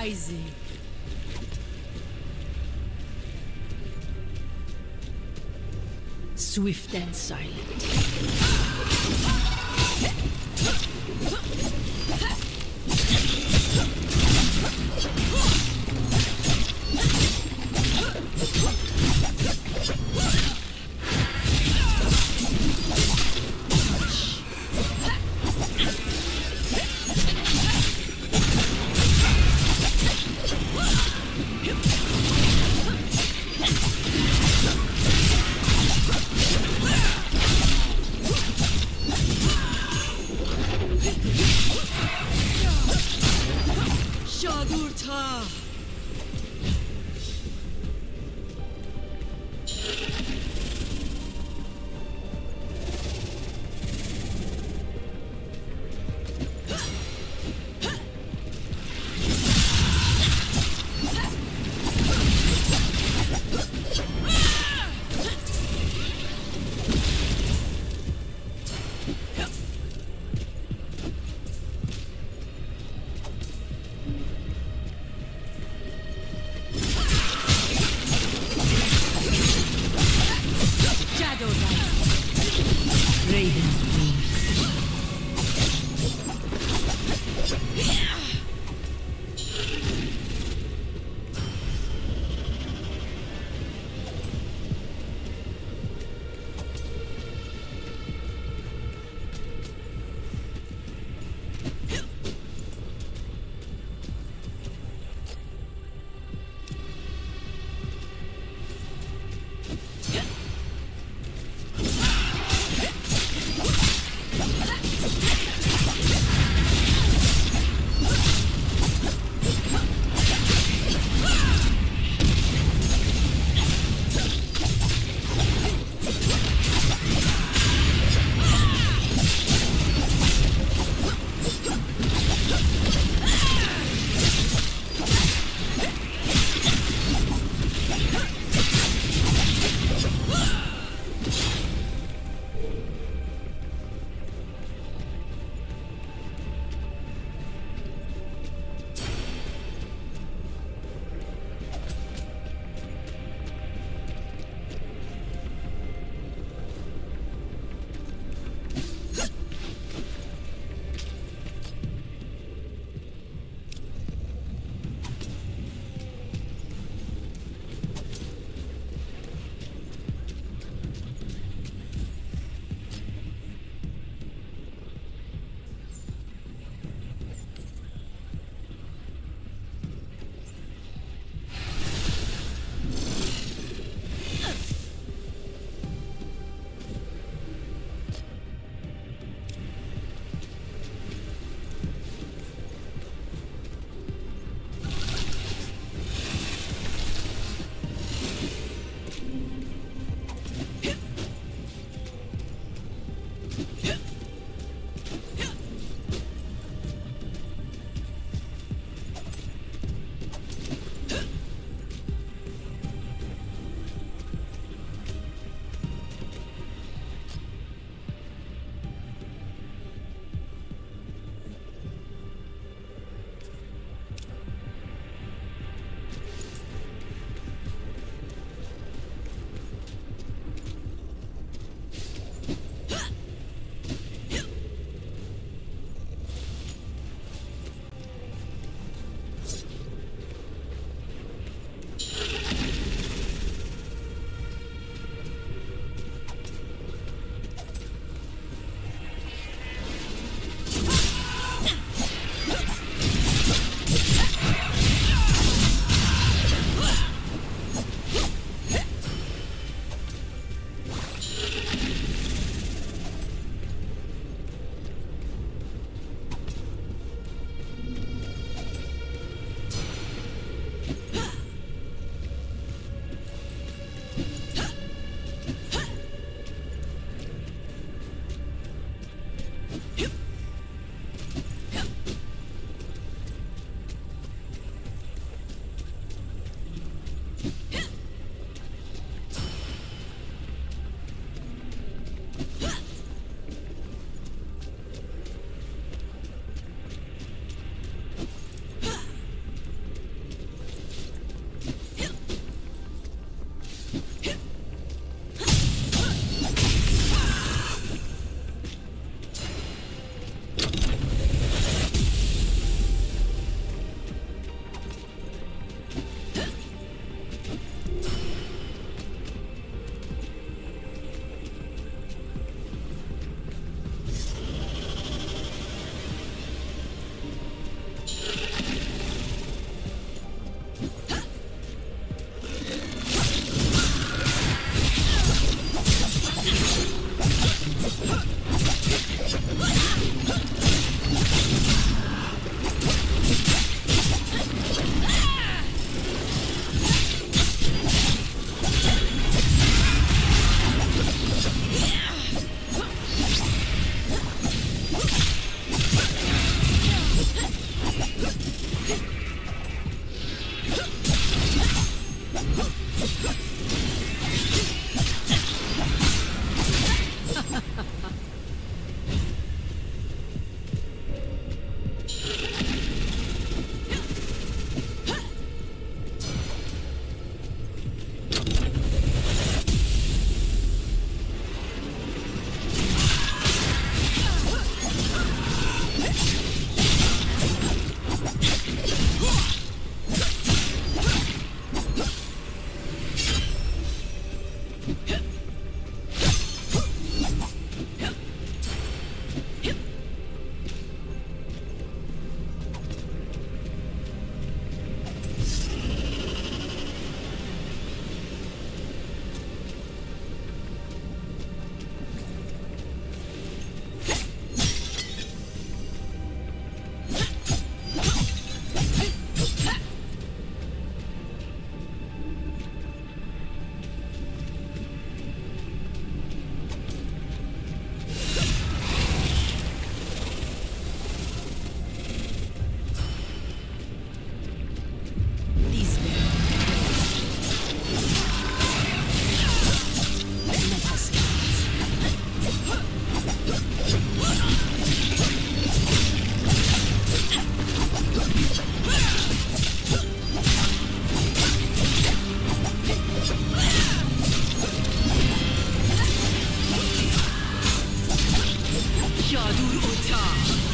rising. Swift and silent. Shadurta! Shadur Ota.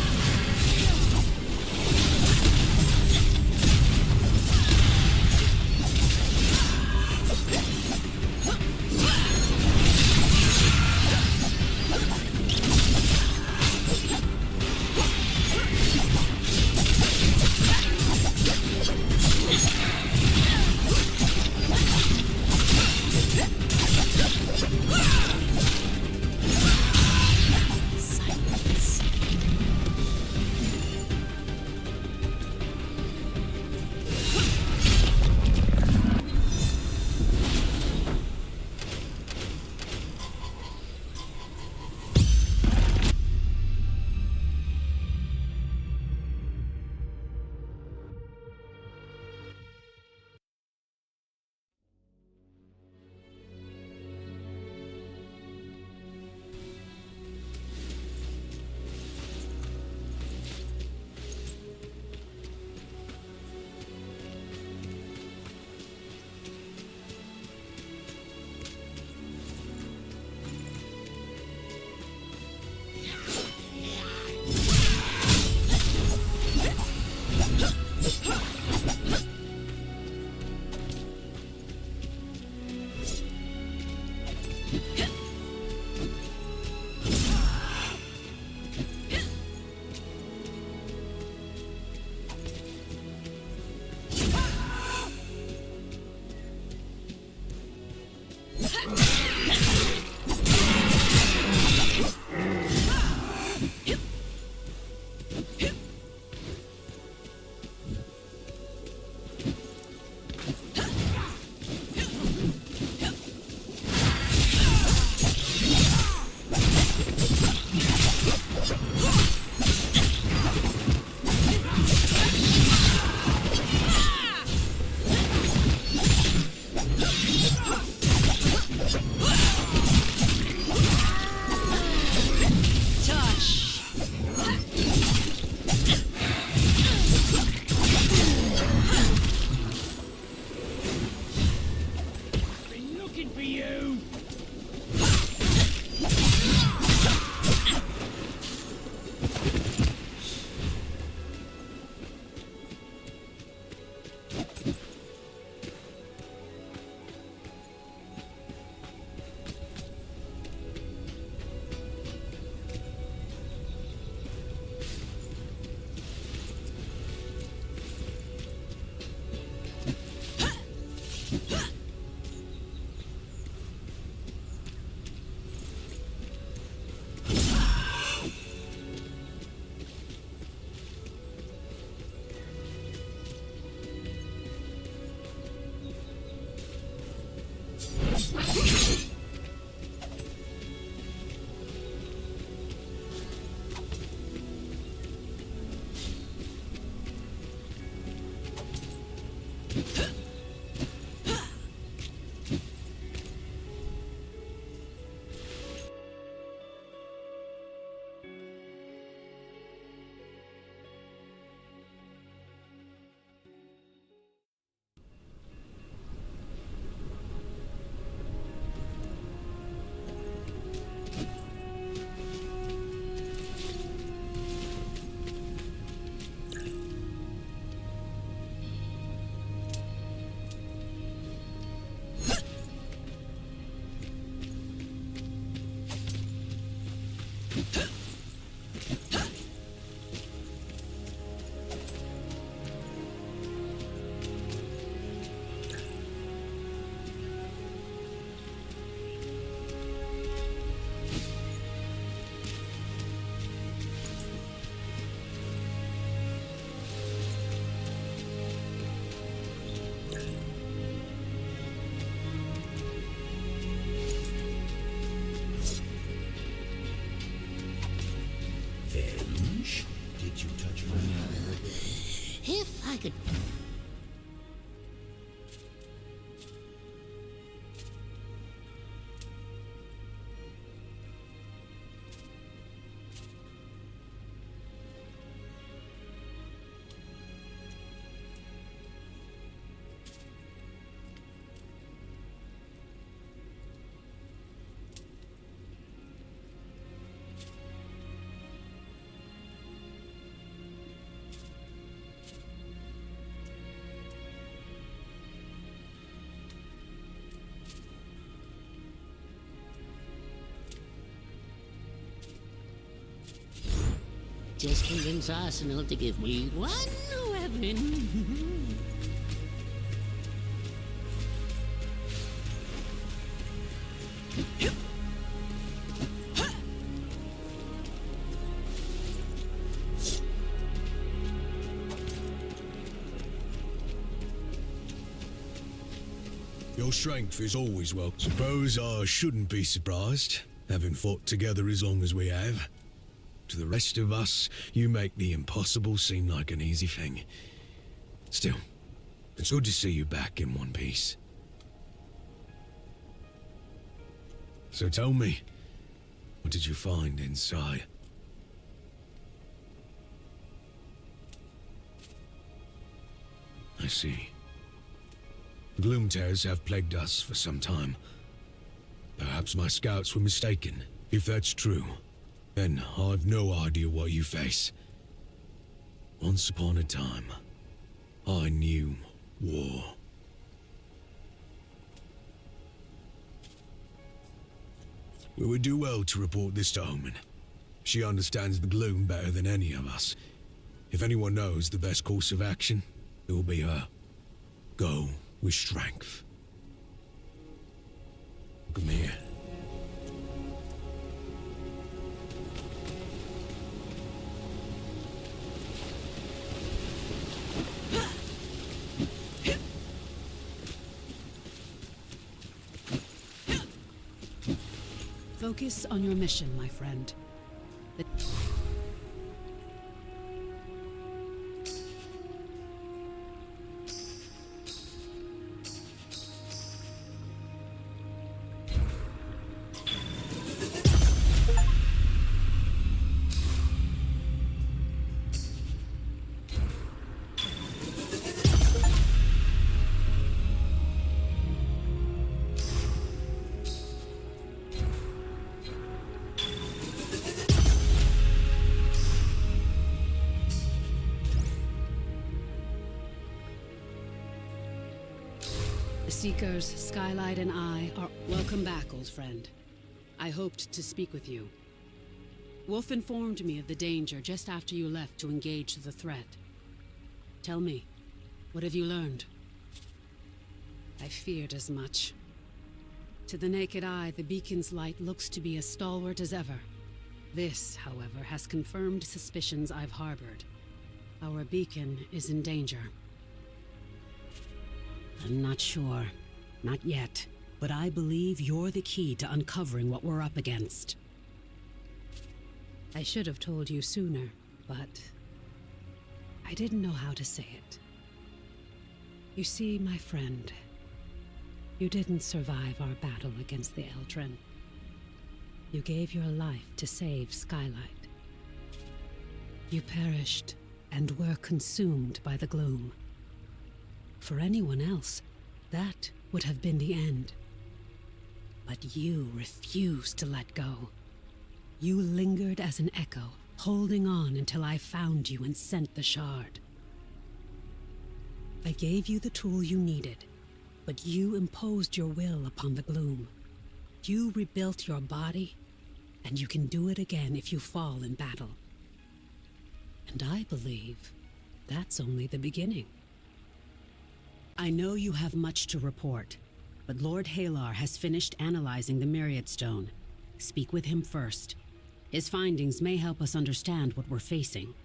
If I could... just convince Arsenal to give me one weapon. Your strength is always welcome. Suppose I shouldn't be surprised, having fought together as long as we have. To the rest of us, you make the impossible seem like an easy thing. Still, it's good to see you back in one piece. So tell me, what did you find inside? I see. Gloom tears have plagued us for some time. Perhaps my scouts were mistaken. If that's true, then I've no idea what you face. Once upon a time, I knew war. We would do well to report this to Omen. She understands the gloom better than any of us. If anyone knows the best course of action, it will be her. Go with strength. Come here. Focus on your mission, my friend. Seekers, Skylight, and I are welcome back, old friend. I hoped to speak with you. Wolf informed me of the danger just after you left to engage the threat. Tell me, what have you learned? I feared as much. To the naked eye, the beacon's light looks to be as stalwart as ever. This, however, has confirmed suspicions I've harbored. Our beacon is in danger. I'm not sure. Not yet. But I believe you're the key to uncovering what we're up against. I should have told you sooner, but I didn't know how to say it. You see, my friend, you didn't survive our battle against the Eldrin. You gave your life to save Skylight. You perished and were consumed by the gloom. For anyone else, that would have been the end. But you refused to let go. You lingered as an echo, holding on until I found you and sent the shard. I gave you the tool you needed, but you imposed your will upon the gloom. You rebuilt your body, and you can do it again if you fall in battle. And I believe that's only the beginning. I know you have much to report, but Lord Halar has finished analyzing the Myriad Stone. Speak with him first. His findings may help us understand what we're facing.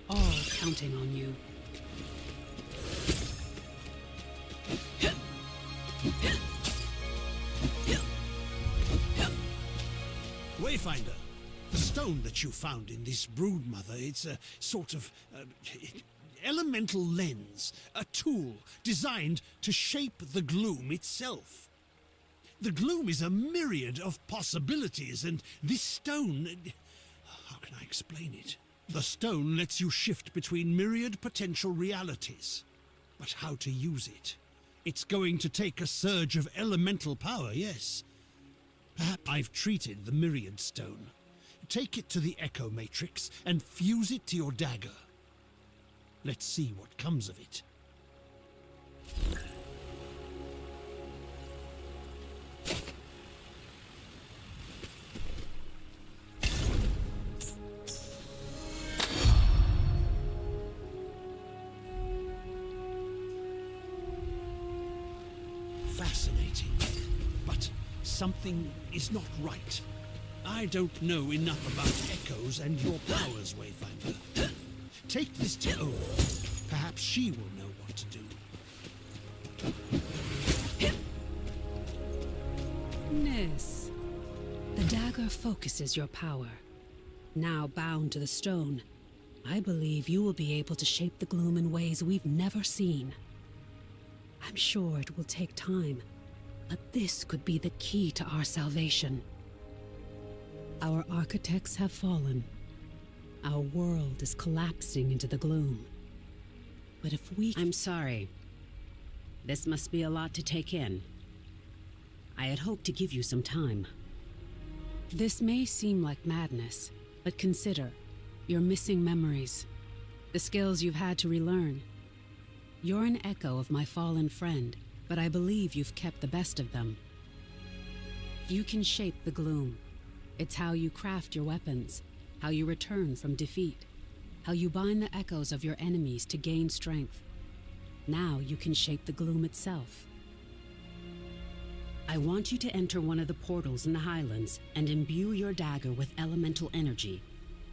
All counting on you. Wayfinder, the stone that you found in this broodmother, it's a sort of elemental lens, a tool designed to shape the gloom itself. The gloom is a myriad of possibilities, and this stone... how can I explain it? The stone lets you shift between myriad potential realities. But how to use it? It's going to take a surge of elemental power, yes. Perhaps I've treated the Myriad Stone. Take it to the Echo Matrix and fuse it to your dagger. Let's see what comes of it. something is not right. I don't know enough about echoes and your powers, Wayfinder. Take this to Holo. Perhaps she will know what to do. Nis. The dagger focuses your power. Now bound to the stone, I believe you will be able to shape the gloom in ways we've never seen. I'm sure it will take time, but this could be the key to our salvation. Our architects have fallen. Our world is collapsing into the gloom. But if we... I'm sorry. This must be a lot to take in. I had hoped to give you some time. This may seem like madness, but consider your missing memories, the skills you've had to relearn. You're an echo of my fallen friend, but I believe you've kept the best of them. You can shape the gloom. It's how you craft your weapons, how you return from defeat, how you bind the echoes of your enemies to gain strength. Now you can shape the gloom itself. I want you to enter one of the portals in the Highlands and imbue your dagger with elemental energy.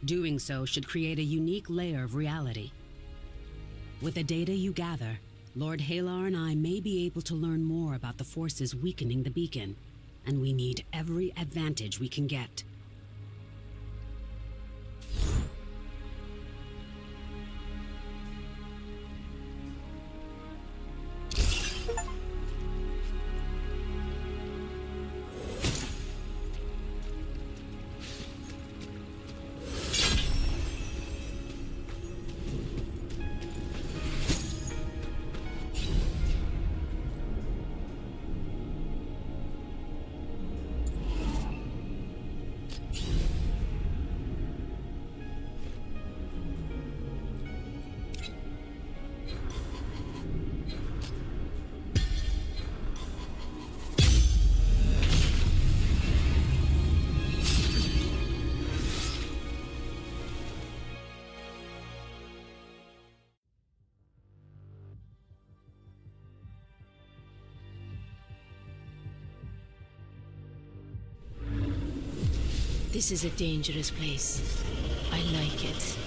Doing so should create a unique layer of reality. With the data you gather, Lord Halar and I may be able to learn more about the forces weakening the beacon, and we need every advantage we can get. This is a dangerous place. I like it.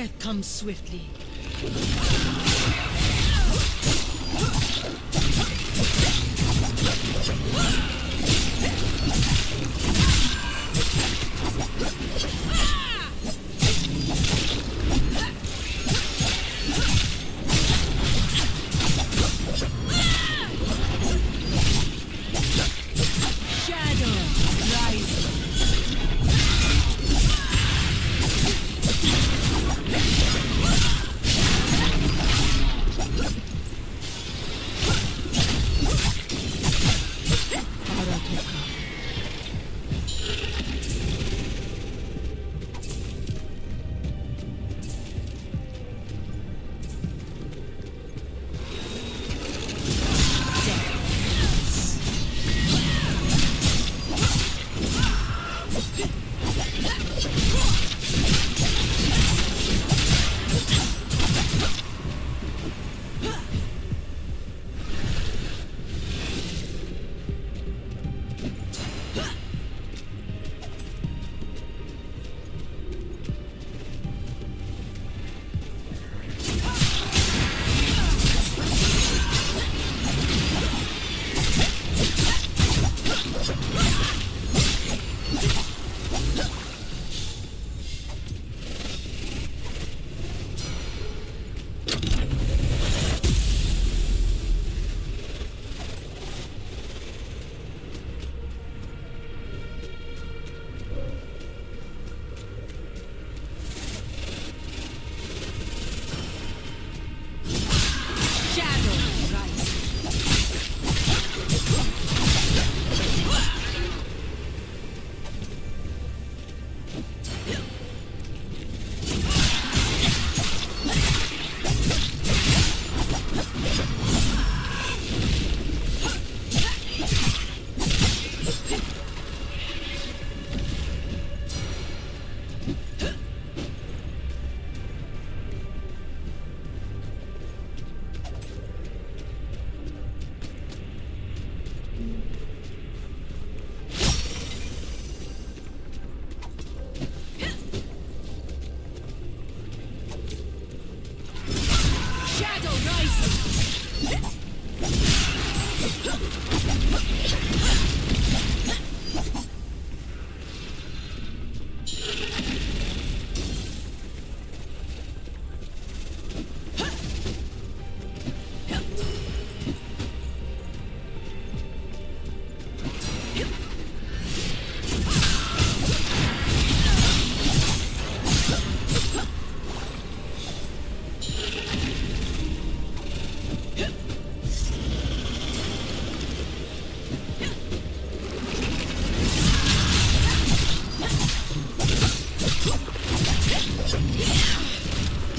Death comes swiftly.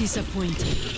Disappointed.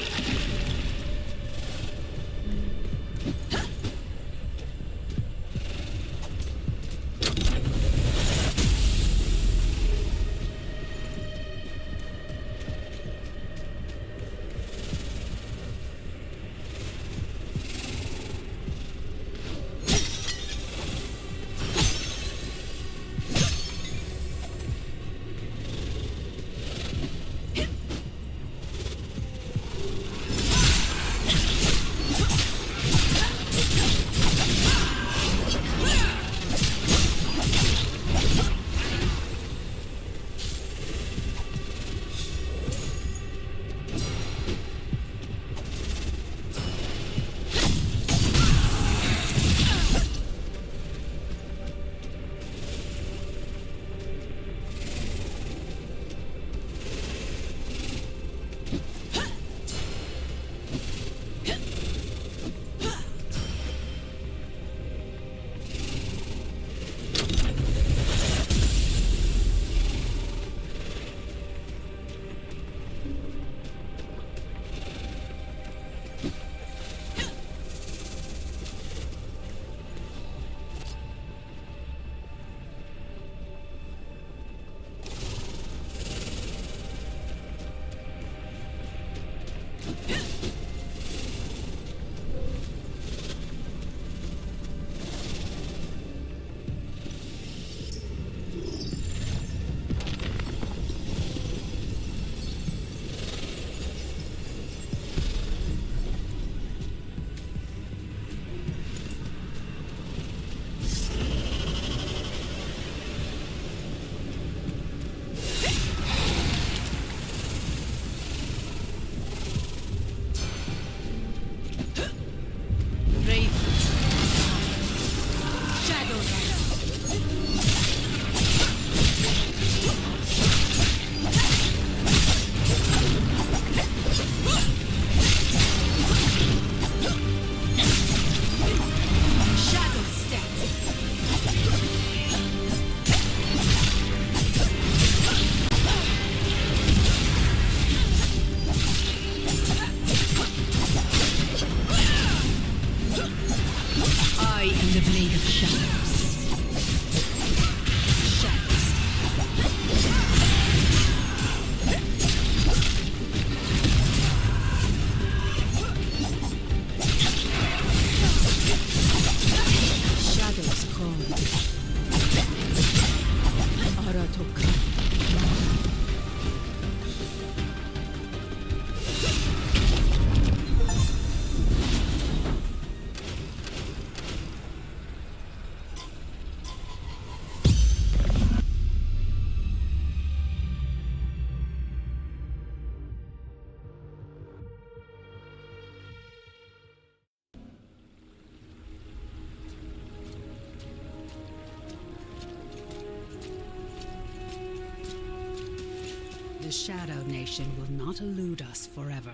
The Shadow Nation will not elude us forever,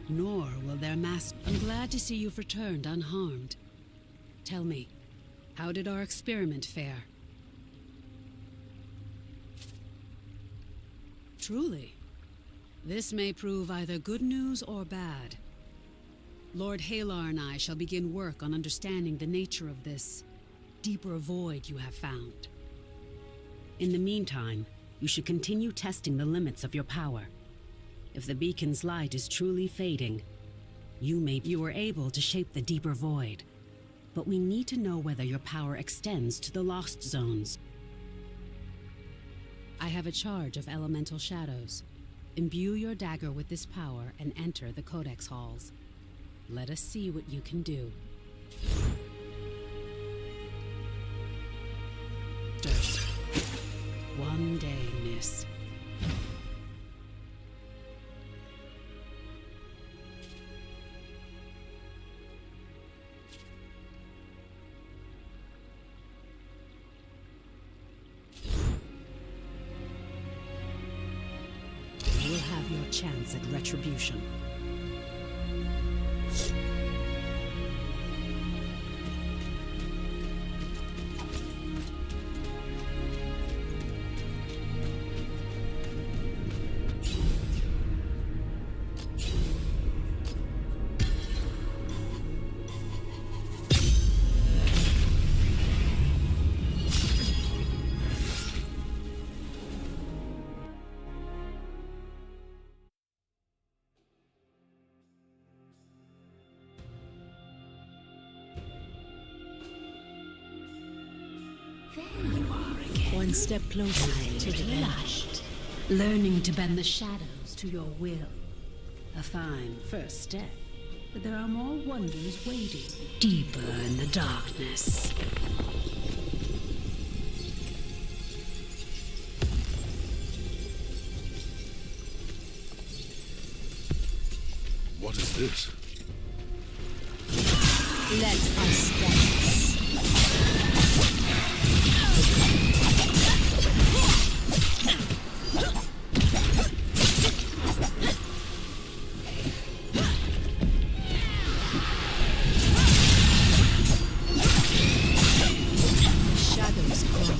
nor will their master. I'm glad to see you've returned unharmed. Tell me, how did our experiment fare? Truly, this may prove either good news or bad. Lord Halar and I shall begin work on understanding the nature of this deeper void you have found. In the meantime, you should continue testing the limits of your power. If the beacon's light is truly fading, you were able to shape the deeper void. But we need to know whether your power extends to the lost zones. I have a charge of elemental shadows. Imbue your dagger with this power and enter the Codex halls. Let us see what you can do. One day, miss. You will have your chance at retribution. One step closer to the light. Learning to bend the shadows to your will. A fine first step, but there are more wonders waiting. Deeper in the darkness. What is this? Let us dance. Shadows crawl.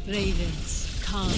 Ravens, come.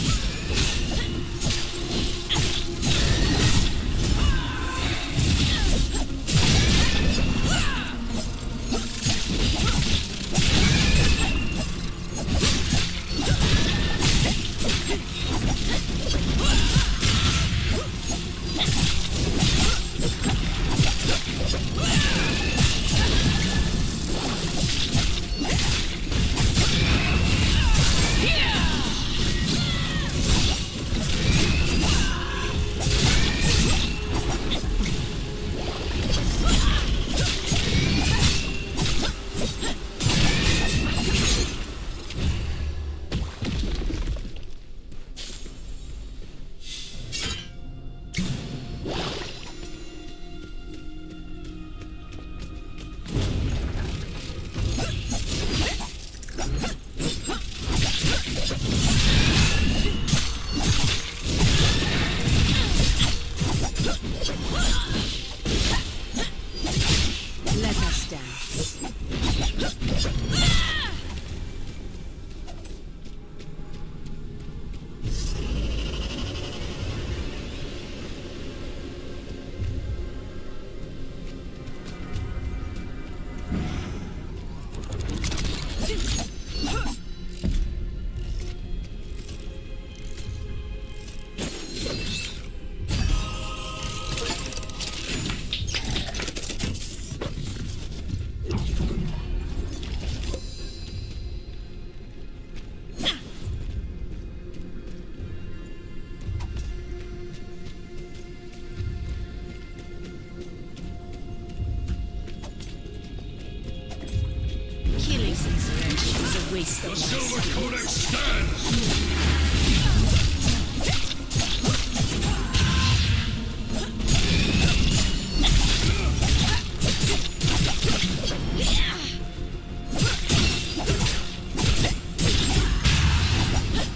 The Silver Codex stands!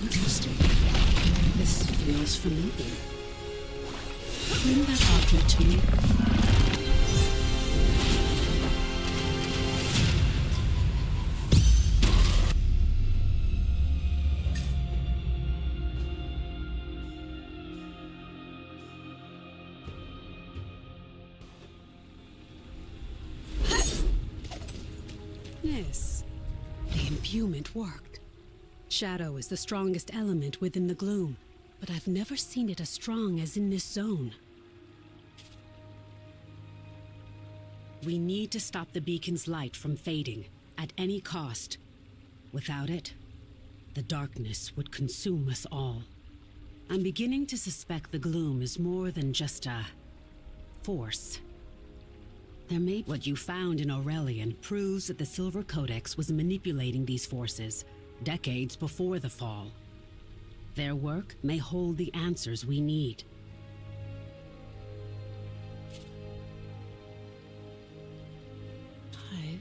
Interesting. This feels familiar. Bring that object to me. Yes, the imbuement worked. Shadow is the strongest element within the gloom, but I've never seen it as strong as in this zone. We need to stop the beacon's light from fading, at any cost. Without it, the darkness would consume us all. I'm beginning to suspect the gloom is more than just a force. What you found in Aurelian proves that the Silver Codex was manipulating these forces decades before the fall. Their work may hold the answers we need. I've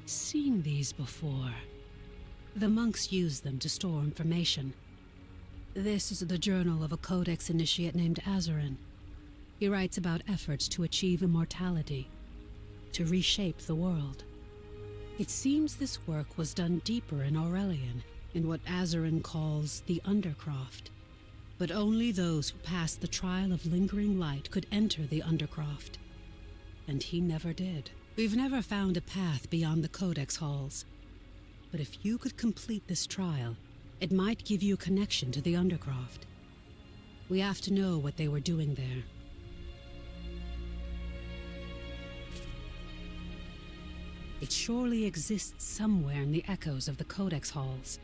seen these before. The monks used them to store information. This is the journal of a Codex initiate named Azarin. He writes about efforts to achieve immortality, to reshape the world. It seems this work was done deeper in Aurelian, in what Azarin calls the Undercroft. But only those who passed the trial of lingering light could enter the Undercroft. And he never did. We've never found a path beyond the Codex halls. But if you could complete this trial, it might give you a connection to the Undercroft. We have to know what they were doing there. It surely exists somewhere in the echoes of the Codex halls.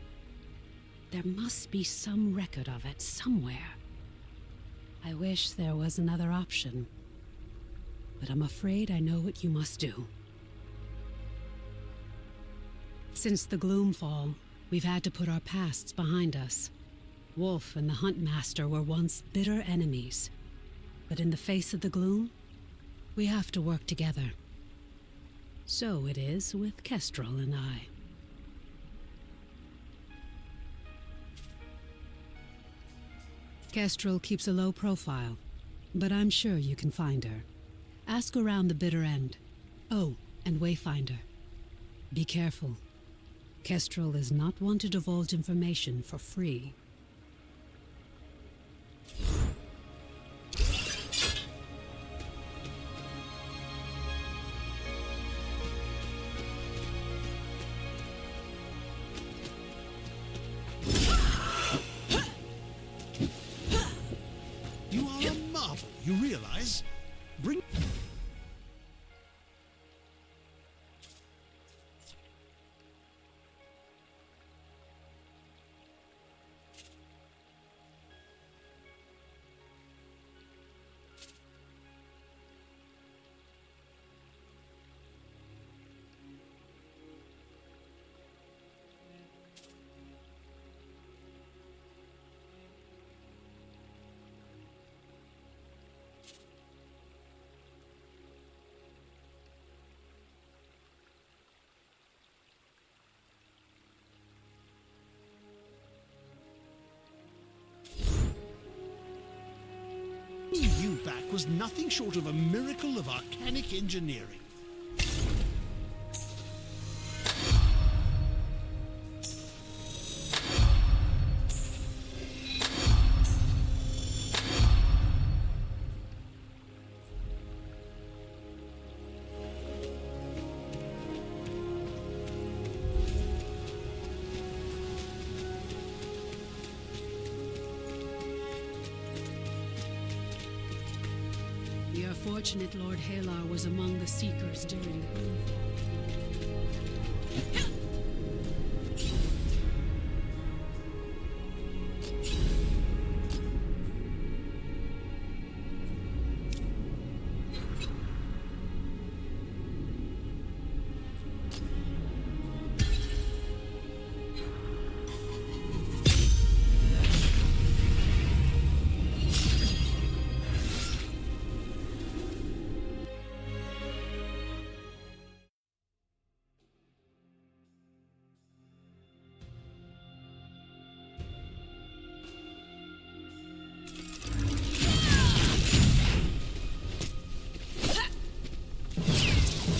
There must be some record of it somewhere. I wish there was another option, but I'm afraid I know what you must do. Since the Gloomfall, we've had to put our pasts behind us. Wolf and the Huntmaster were once bitter enemies, but in the face of the gloom, we have to work together. So it is with Kestrel and I. Kestrel keeps a low profile, but I'm sure you can find her. Ask around the bitter end. Oh, and Wayfinder. Be careful. Kestrel is not one to divulge information for free. You are a marvel, you realize? Bring... you back was nothing short of a miracle of arcanic engineering. We are fortunate Lord Halar was among the Seekers during the Moonfall.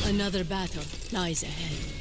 Another battle lies ahead.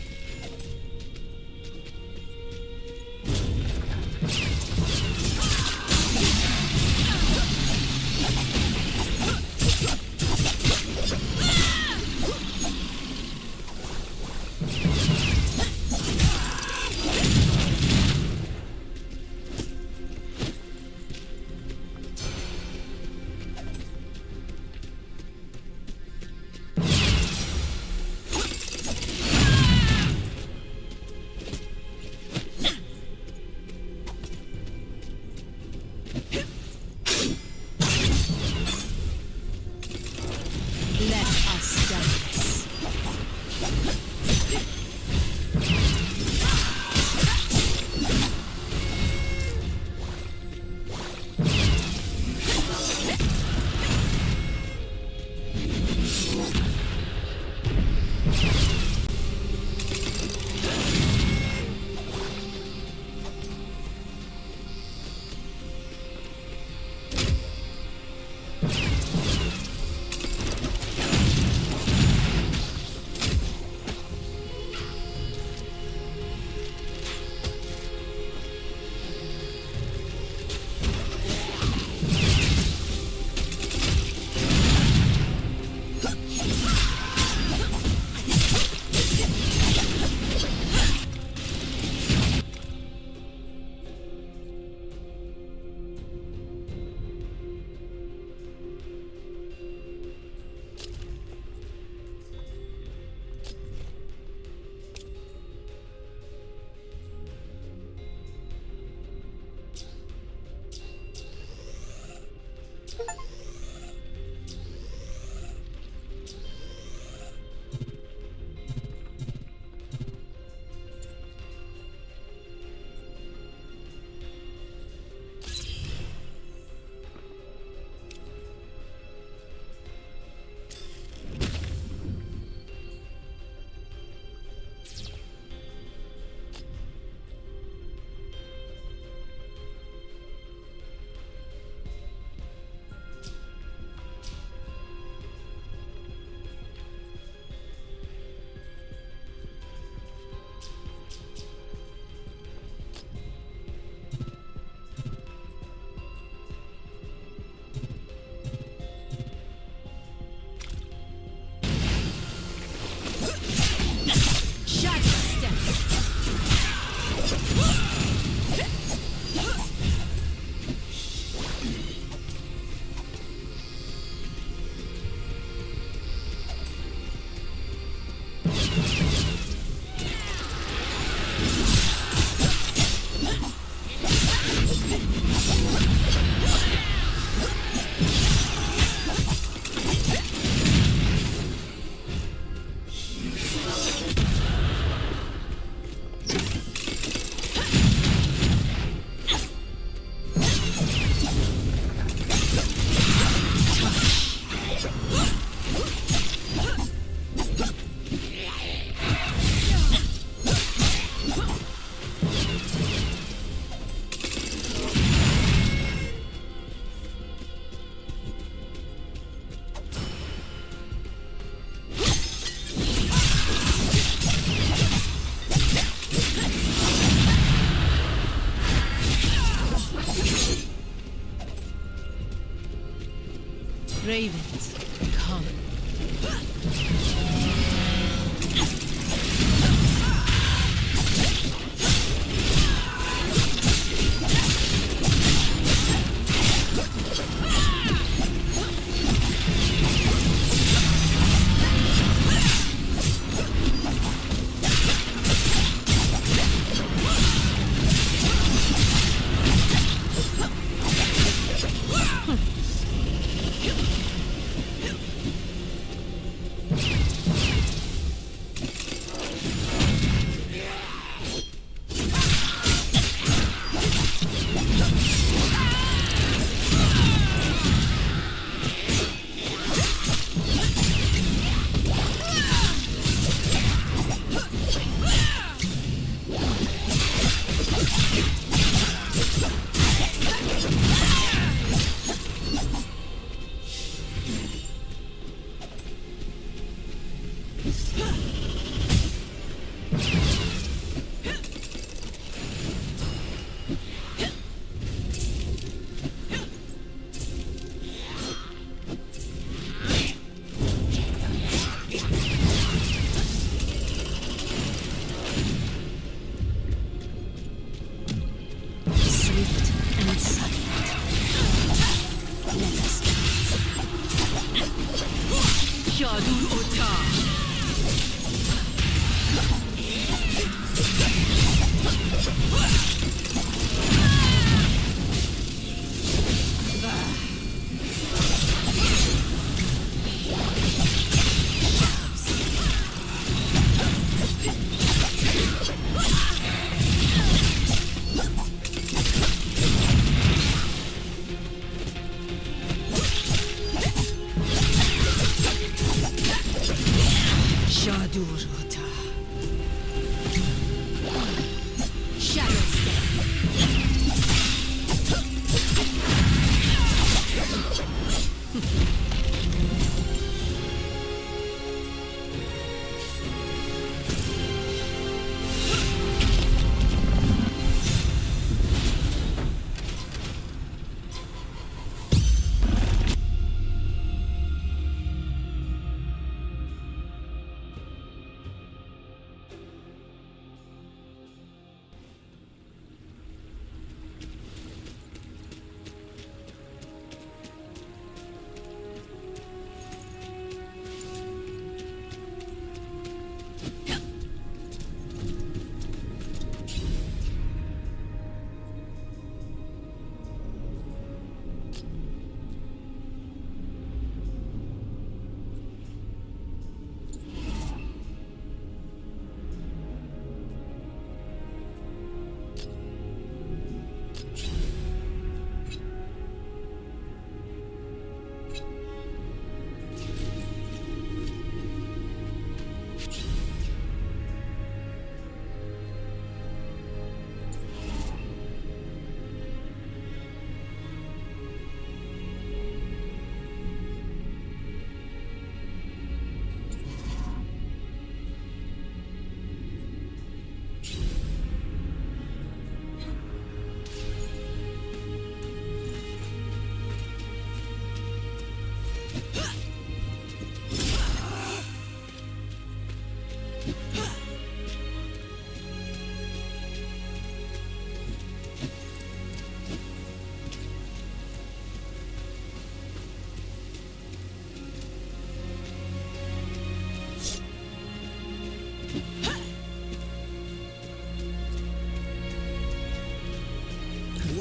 Ravens, come.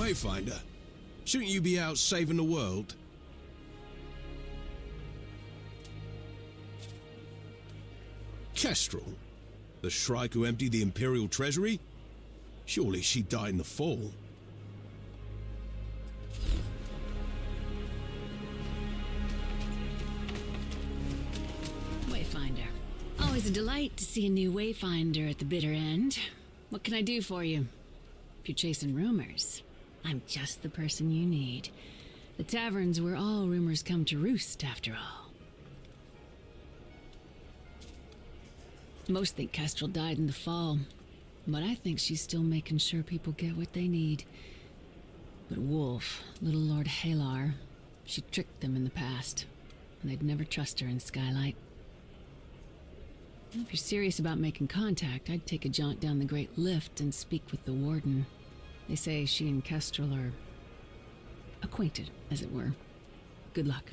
Wayfinder, shouldn't you be out saving the world? Kestrel, the Shrike who emptied the Imperial treasury? Surely she died in the fall. Wayfinder. Always a delight to see a new Wayfinder at the bitter end. What can I do for you? If you're chasing rumors, I'm just the person you need. The tavern's where all rumors come to roost, after all. Most think Kestrel died in the fall, but I think she's still making sure people get what they need. But Wolf, little Lord Halar, she tricked them in the past. and I'd never trust her in Skylight. If you're serious about making contact, I'd take a jaunt down the Great Lift and speak with the Warden. They say she and Kestrel are acquainted, as it were. Good luck.